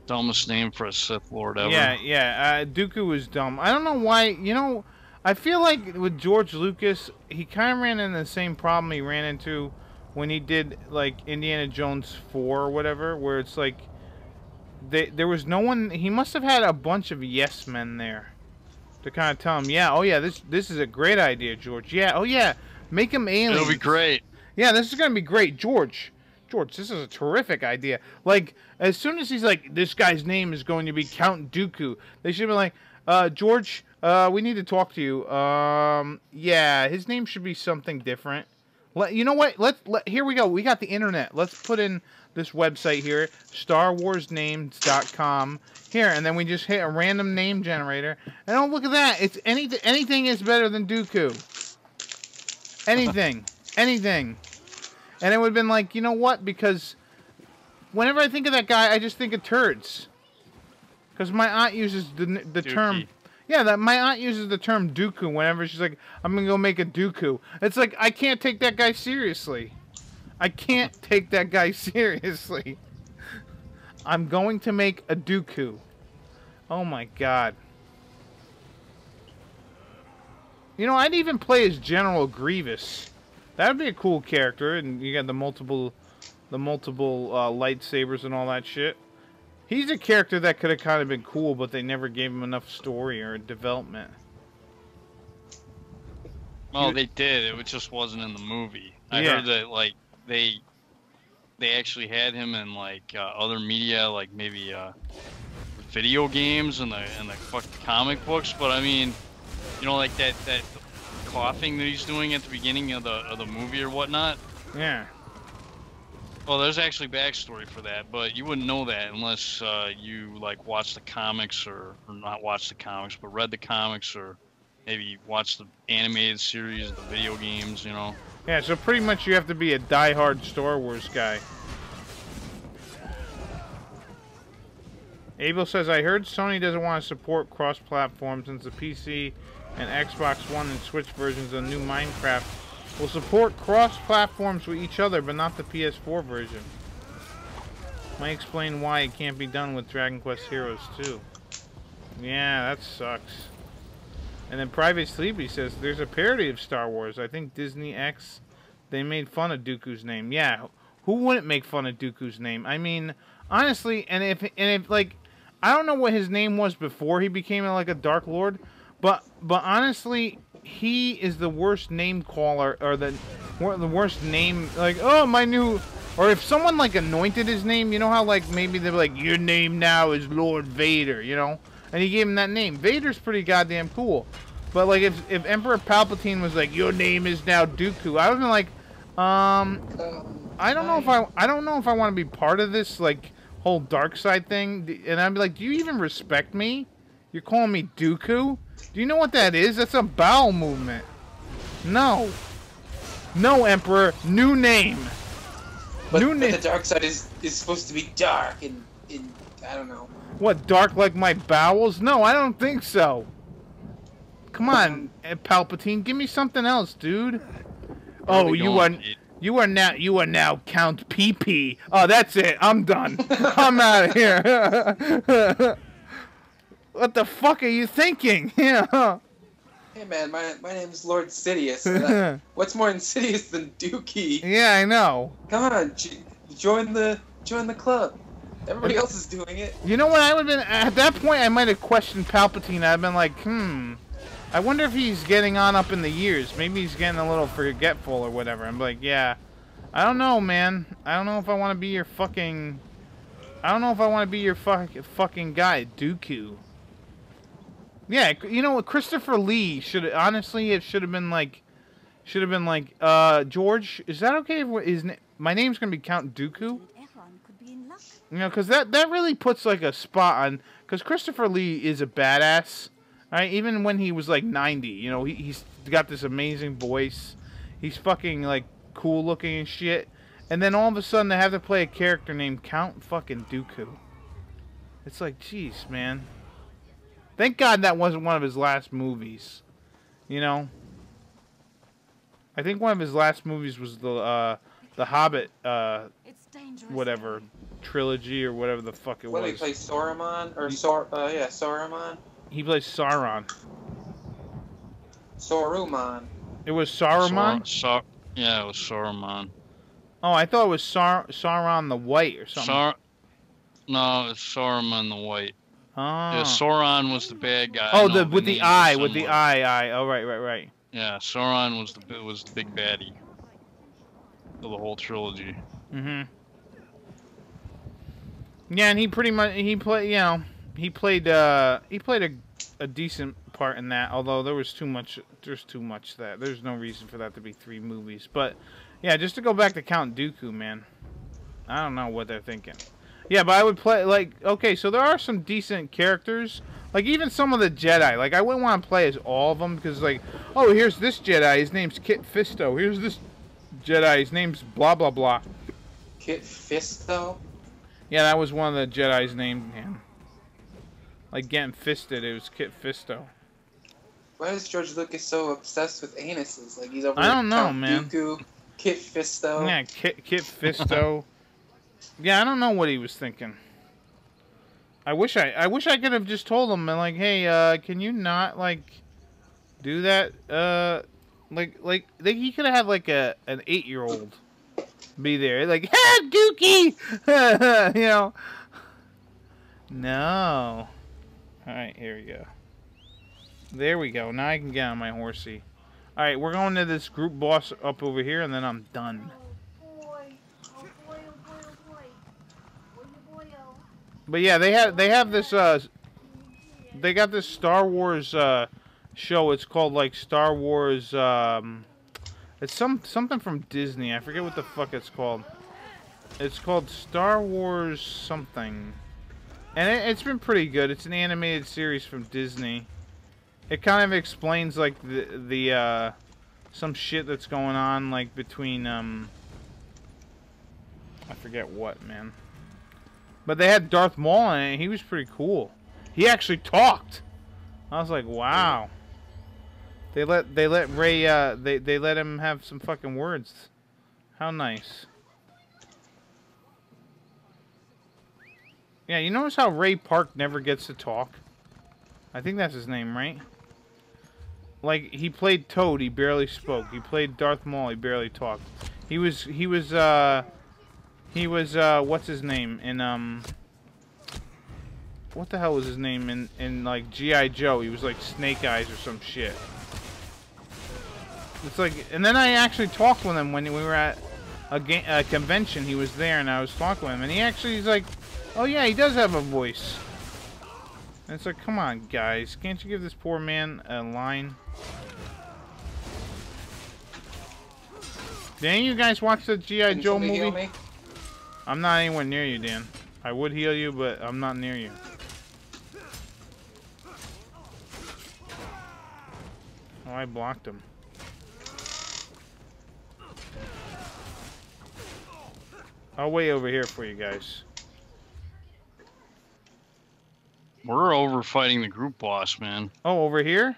Dumbest name for a Sith Lord ever. Yeah, yeah. Dooku was dumb. I don't know why. You know, I feel like with George Lucas, he kind of ran into the same problem he ran into when he did like Indiana Jones 4 or whatever, where it's like there was no one. He must have had a bunch of yes men there to kind of tell him, yeah, oh yeah, this is a great idea, George. Yeah, oh yeah, make him aliens. It'll be great. Yeah, this is gonna be great, George, this is a terrific idea. Like, as soon as he's like, this guy's name is going to be Count Dooku, they should be like, George, we need to talk to you. Yeah, his name should be something different. You know what? Here we go. We got the internet. Let's put in this website here, StarWarsNames.com. Here, and then we just hit a random name generator. And oh, look at that. It's anything is better than Dooku. Anything. Anything. And it would have been like, you know what? Because whenever I think of that guy, I just think of turds. Because my aunt uses the term... Yeah, my aunt uses the term Dooku whenever she's like, I'm going to go make a Dooku. It's like, I can't take that guy seriously. I can't take that guy seriously. I'm going to make a Dooku. Oh my god. You know, I'd even play as General Grievous. That would be a cool character, and you got the multiple lightsabers and all that shit. He's a character that could have kind of been cool, but they never gave him enough story or development. Well, they did. It just wasn't in the movie. I heard that like they actually had him in like other media, like maybe video games and the fucking comic books. But I mean, you know, like that coughing that he's doing at the beginning of the movie or whatnot. Yeah. Well, there's actually backstory for that, but you wouldn't know that unless you like watch the comics or not watch the comics, but read the comics or maybe watch the animated series, the video games, you know. Yeah, so pretty much you have to be a die-hard Star Wars guy. Abel says, I heard Sony doesn't want to support cross-platform since the PC and Xbox One and Switch versions of the new Minecraft will support cross-platforms with each other, but not the PS4 version. Might explain why it can't be done with Dragon Quest Heroes 2. Yeah, that sucks. And then Private Sleepy says, there's a parody of Star Wars. I think Disney X, they made fun of Dooku's name. Yeah, who wouldn't make fun of Dooku's name? I mean, honestly, and if like, I don't know what his name was before he became like a Dark Lord, but honestly, he is the worst name caller, or the worst name, like, oh, my new, or if someone like anointed his name, you know how like maybe they're like, your name now is Lord Vader, you know, and he gave him that name. Vader's pretty goddamn cool, but like if Emperor Palpatine was like, your name is now Dooku, I would have been like, I don't know if I want to be part of this like whole dark side thing, and I'd be like, do you even respect me? You're calling me Dooku? Do you know what that is? That's a bowel movement. No. No, Emperor. New name. But the dark side is supposed to be dark and I don't know. What, dark like my bowels? No, I don't think so. Come on, Palpatine, give me something else, dude. Oh, you are now Count PP. Oh, that's it. I'm done. I'm out of here. What the fuck are you thinking? Yeah. Hey man, my name's Lord Sidious. What's more insidious than Dookie? Yeah, I know. Come on, join the club. Everybody else is doing it. You know what? I would have been at that point. I might have questioned Palpatine. I've been like, I wonder if he's getting on up in the years. Maybe he's getting a little forgetful or whatever. I'm like, yeah. I don't know, man. I don't know if I want to be your fucking. I don't know if I want to be your fucking guy, Dooku. Yeah, you know what? Christopher Lee should honestly. It should have been like. George, is that okay? If my name's gonna be Count Dooku. You know, because that really puts like a spot on. Because Christopher Lee is a badass. Right, even when he was like 90, you know, he's got this amazing voice. He's fucking like cool looking and shit. And then all of a sudden they have to play a character named Count fucking Dooku. It's like, jeez, man. Thank God that wasn't one of his last movies. You know, I think one of his last movies was the Hobbit, whatever trilogy or whatever the fuck it was. What did he play, Saruman or Saruman? He plays Sauron. Saruman. It was Saruman? Yeah, it was Saruman. Oh, I thought it was Sauron the White or something. No, it's Saruman the White. Oh. Yeah, Sauron was the bad guy. Oh, with the eye. Oh, right. Yeah, Sauron was the big baddie of the whole trilogy. Mm-hmm. Yeah, and he played a decent part in that, although there's too much that. There's no reason for that to be 3 movies. But yeah, just to go back to Count Dooku, man. I don't know what they're thinking. Yeah, but I would play like, okay, so there are some decent characters. Like even some of the Jedi. Like I wouldn't want to play as all of them because like, oh, here's this Jedi, his name's Kit Fisto. Here's this Jedi, his name's blah blah blah. Kit Fisto? Yeah, that was one of the Jedi's names, man. Like getting fisted, it was Kit Fisto. Why is George Lucas so obsessed with anuses? Like he's over I don't know, Count man. Dooku, Kit Fisto. Yeah, Kit Fisto. Yeah, I don't know what he was thinking. I wish I could have just told him and like, hey, can you not like do that? Like he could have had like an 8-year-old be there, like, hey, Dookie, you know. No. Alright, here we go. There we go. Now I can get on my horsey. Alright, we're going to this group boss up over here, and then I'm done. But yeah, they have this, they got this Star Wars, show. It's called, like, Star Wars, it's something from Disney. I forget what the fuck it's called. It's called Star Wars something. And it's been pretty good. It's an animated series from Disney. It kind of explains like the some shit that's going on like between I forget what, man. But they had Darth Maul in it. He was pretty cool. He actually talked. I was like, wow. They let Ray they let him have some fucking words. How nice. Yeah, you notice how Ray Park never gets to talk? I think that's his name, right? Like, he played Toad, he barely spoke. He played Darth Maul, he barely talked. He was what's his name? In, what the hell was his name? In like, G.I. Joe. He was like Snake Eyes or some shit. It's like, and then I actually talked with him when we were at a convention. He was there, and I was talking with him, and he's like, oh yeah, he does have a voice. And it's like, come on, guys. Can't you give this poor man a line? Did any of you guys watch the G.I. Joe movie? Heal me? I'm not anywhere near you, Dan. I would heal you, but I'm not near you. Oh, I blocked him. I'll wait over here for you guys. We're over fighting the group boss, man. Oh, over here?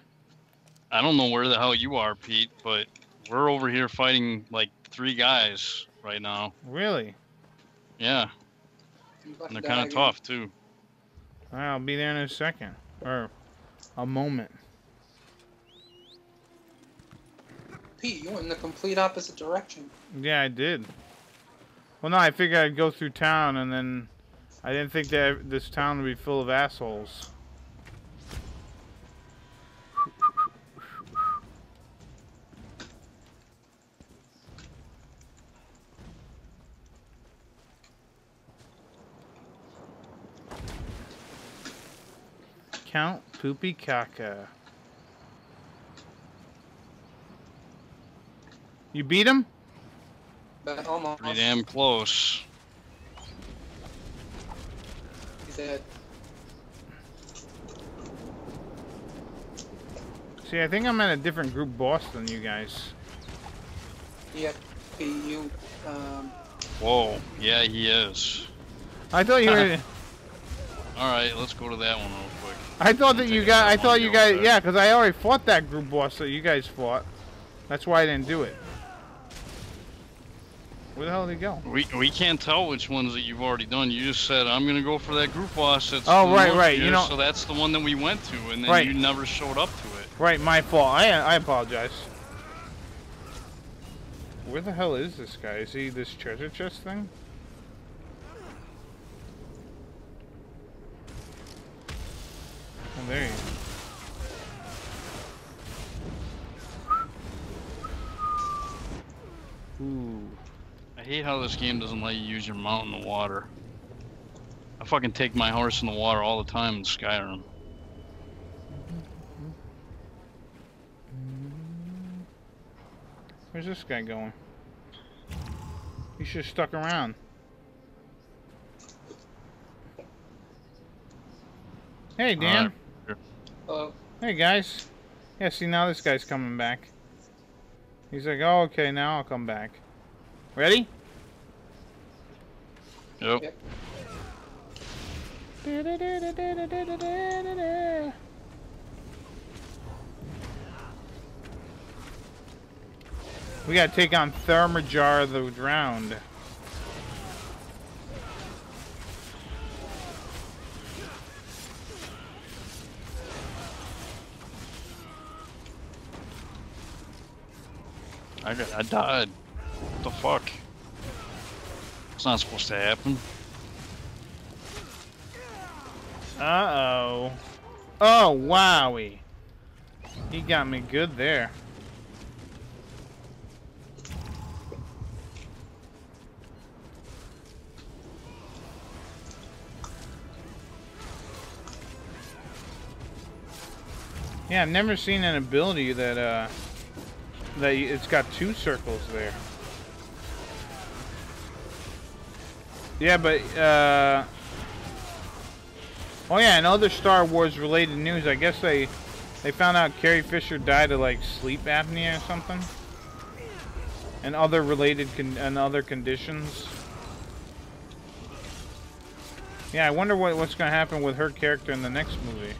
I don't know where the hell you are, Pete, but we're over here fighting like 3 guys right now. Really? Yeah. And they're kind of tough, too. I'll be there in a second. Or a moment. Pete, you went in the complete opposite direction. Yeah, I did. Well, no, I figured I'd go through town, and then I didn't think that this town would be full of assholes. Count Poopy Caca. You beat him? But almost. Pretty damn close. He's dead. See, I think I'm at a different group boss than you guys. Yep. Pete, you, Whoa. Yeah, he is. I thought you were... Alright, let's go to that one real quick. I thought that you got... I thought you guys... Yeah, because I already fought that group boss that you guys fought. That's why I didn't do it. Where the hell did he go? We can't tell which ones that you've already done. You just said, I'm going to go for that group boss. That's oh, right. Here, you know, so that's the one that we went to, and then you never showed up to it. Right, my fault. I apologize. Where the hell is this guy? Is he this treasure chest thing? Oh, there he is. Ooh. I hate how this game doesn't let you use your mount in the water. I fucking take my horse in the water all the time in Skyrim. Where's this guy going? He should have stuck around. Hey, Dan. hello. Hey, guys. Yeah, see, now this guy's coming back. He's like, oh, okay, now I'll come back. Ready? Yep. We gotta take on Thermajar the Drowned. I died. What the fuck? It's not supposed to happen. Uh-oh. Oh, wowie. He got me good there. Yeah, I've never seen an ability that it's got 2 circles there. Yeah, but oh yeah, in other Star Wars related news, I guess they found out Carrie Fisher died of like sleep apnea or something, and other related other conditions. Yeah, I wonder what's gonna happen with her character in the next movie.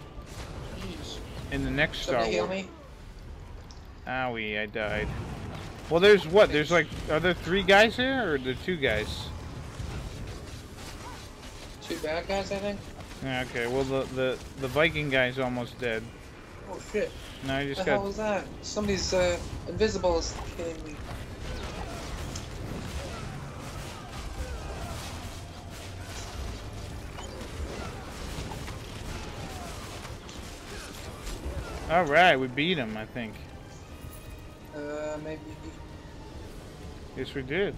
In the next Star Wars. Owie, I died. Well, there's what? There's like, are there 3 guys here, or are there 2 guys? 2 bad guys, I think. Yeah, okay. Well, the Viking guy's almost dead. Oh shit! No, you just What the hell was that? Somebody's invisible is kidding me. All right, we beat him, I think. Maybe. Yes, we did.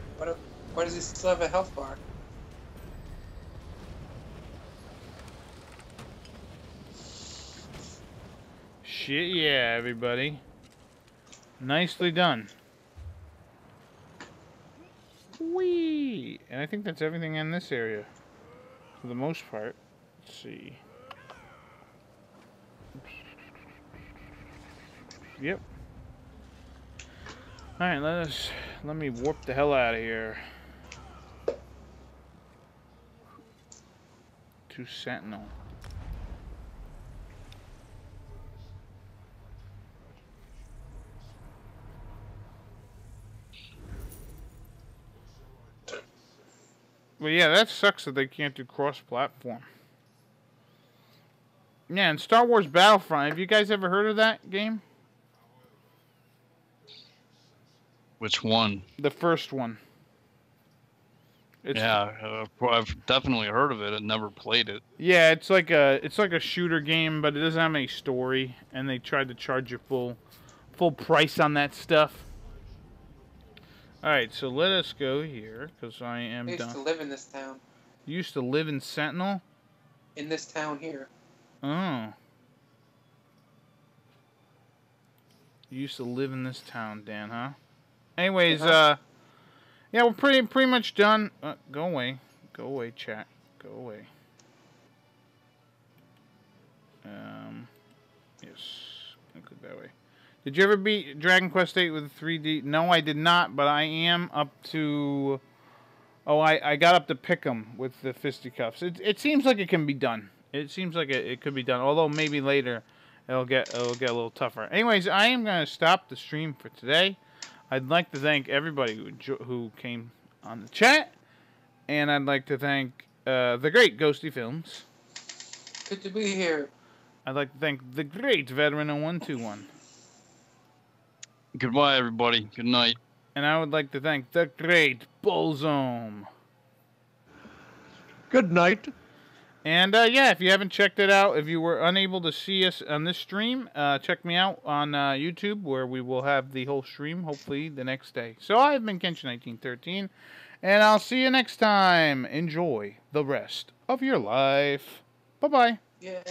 Why does he still have a health bar? Shit, yeah, everybody. Nicely done. Whee! And I think that's everything in this area, for the most part. Let's see. Yep. Alright, let me warp the hell out of here. To Sentinel. Well, yeah, that sucks that they can't do cross-platform. Yeah, and Star Wars Battlefront. Have you guys ever heard of that game? Which one? The first one. Yeah, I've definitely heard of it. I never played it. Yeah, it's like a shooter game, but it doesn't have any story, and they tried to charge you full price on that stuff. All right, so let us go here because I am I done. used to live in this town. You used to live in Sentinel? In this town here. Oh. You used to live in this town, Dan, huh? Anyways, yeah, we're pretty much done. Go away. Go away, chat. Go away. Yes. Click that way. Did you ever beat Dragon Quest VIII with 3D? No, I did not, but I am up to... Oh, I got up to Pick'em with the fisticuffs. It seems like it can be done. It seems like it could be done, although maybe later it'll get a little tougher. Anyways, I am going to stop the stream for today. I'd like to thank everybody who came on the chat, and I'd like to thank the great Ghostyfilms. Good to be here. I'd like to thank the great Veteran 0121. Goodbye, everybody. Good night. And I would like to thank the TheGreatBulzome. Good night. And yeah, if you haven't checked it out, if you were unable to see us on this stream, check me out on YouTube, where we will have the whole stream, hopefully, the next day. So I've been Kenshin1913, and I'll see you next time. Enjoy the rest of your life. Bye-bye. Yay.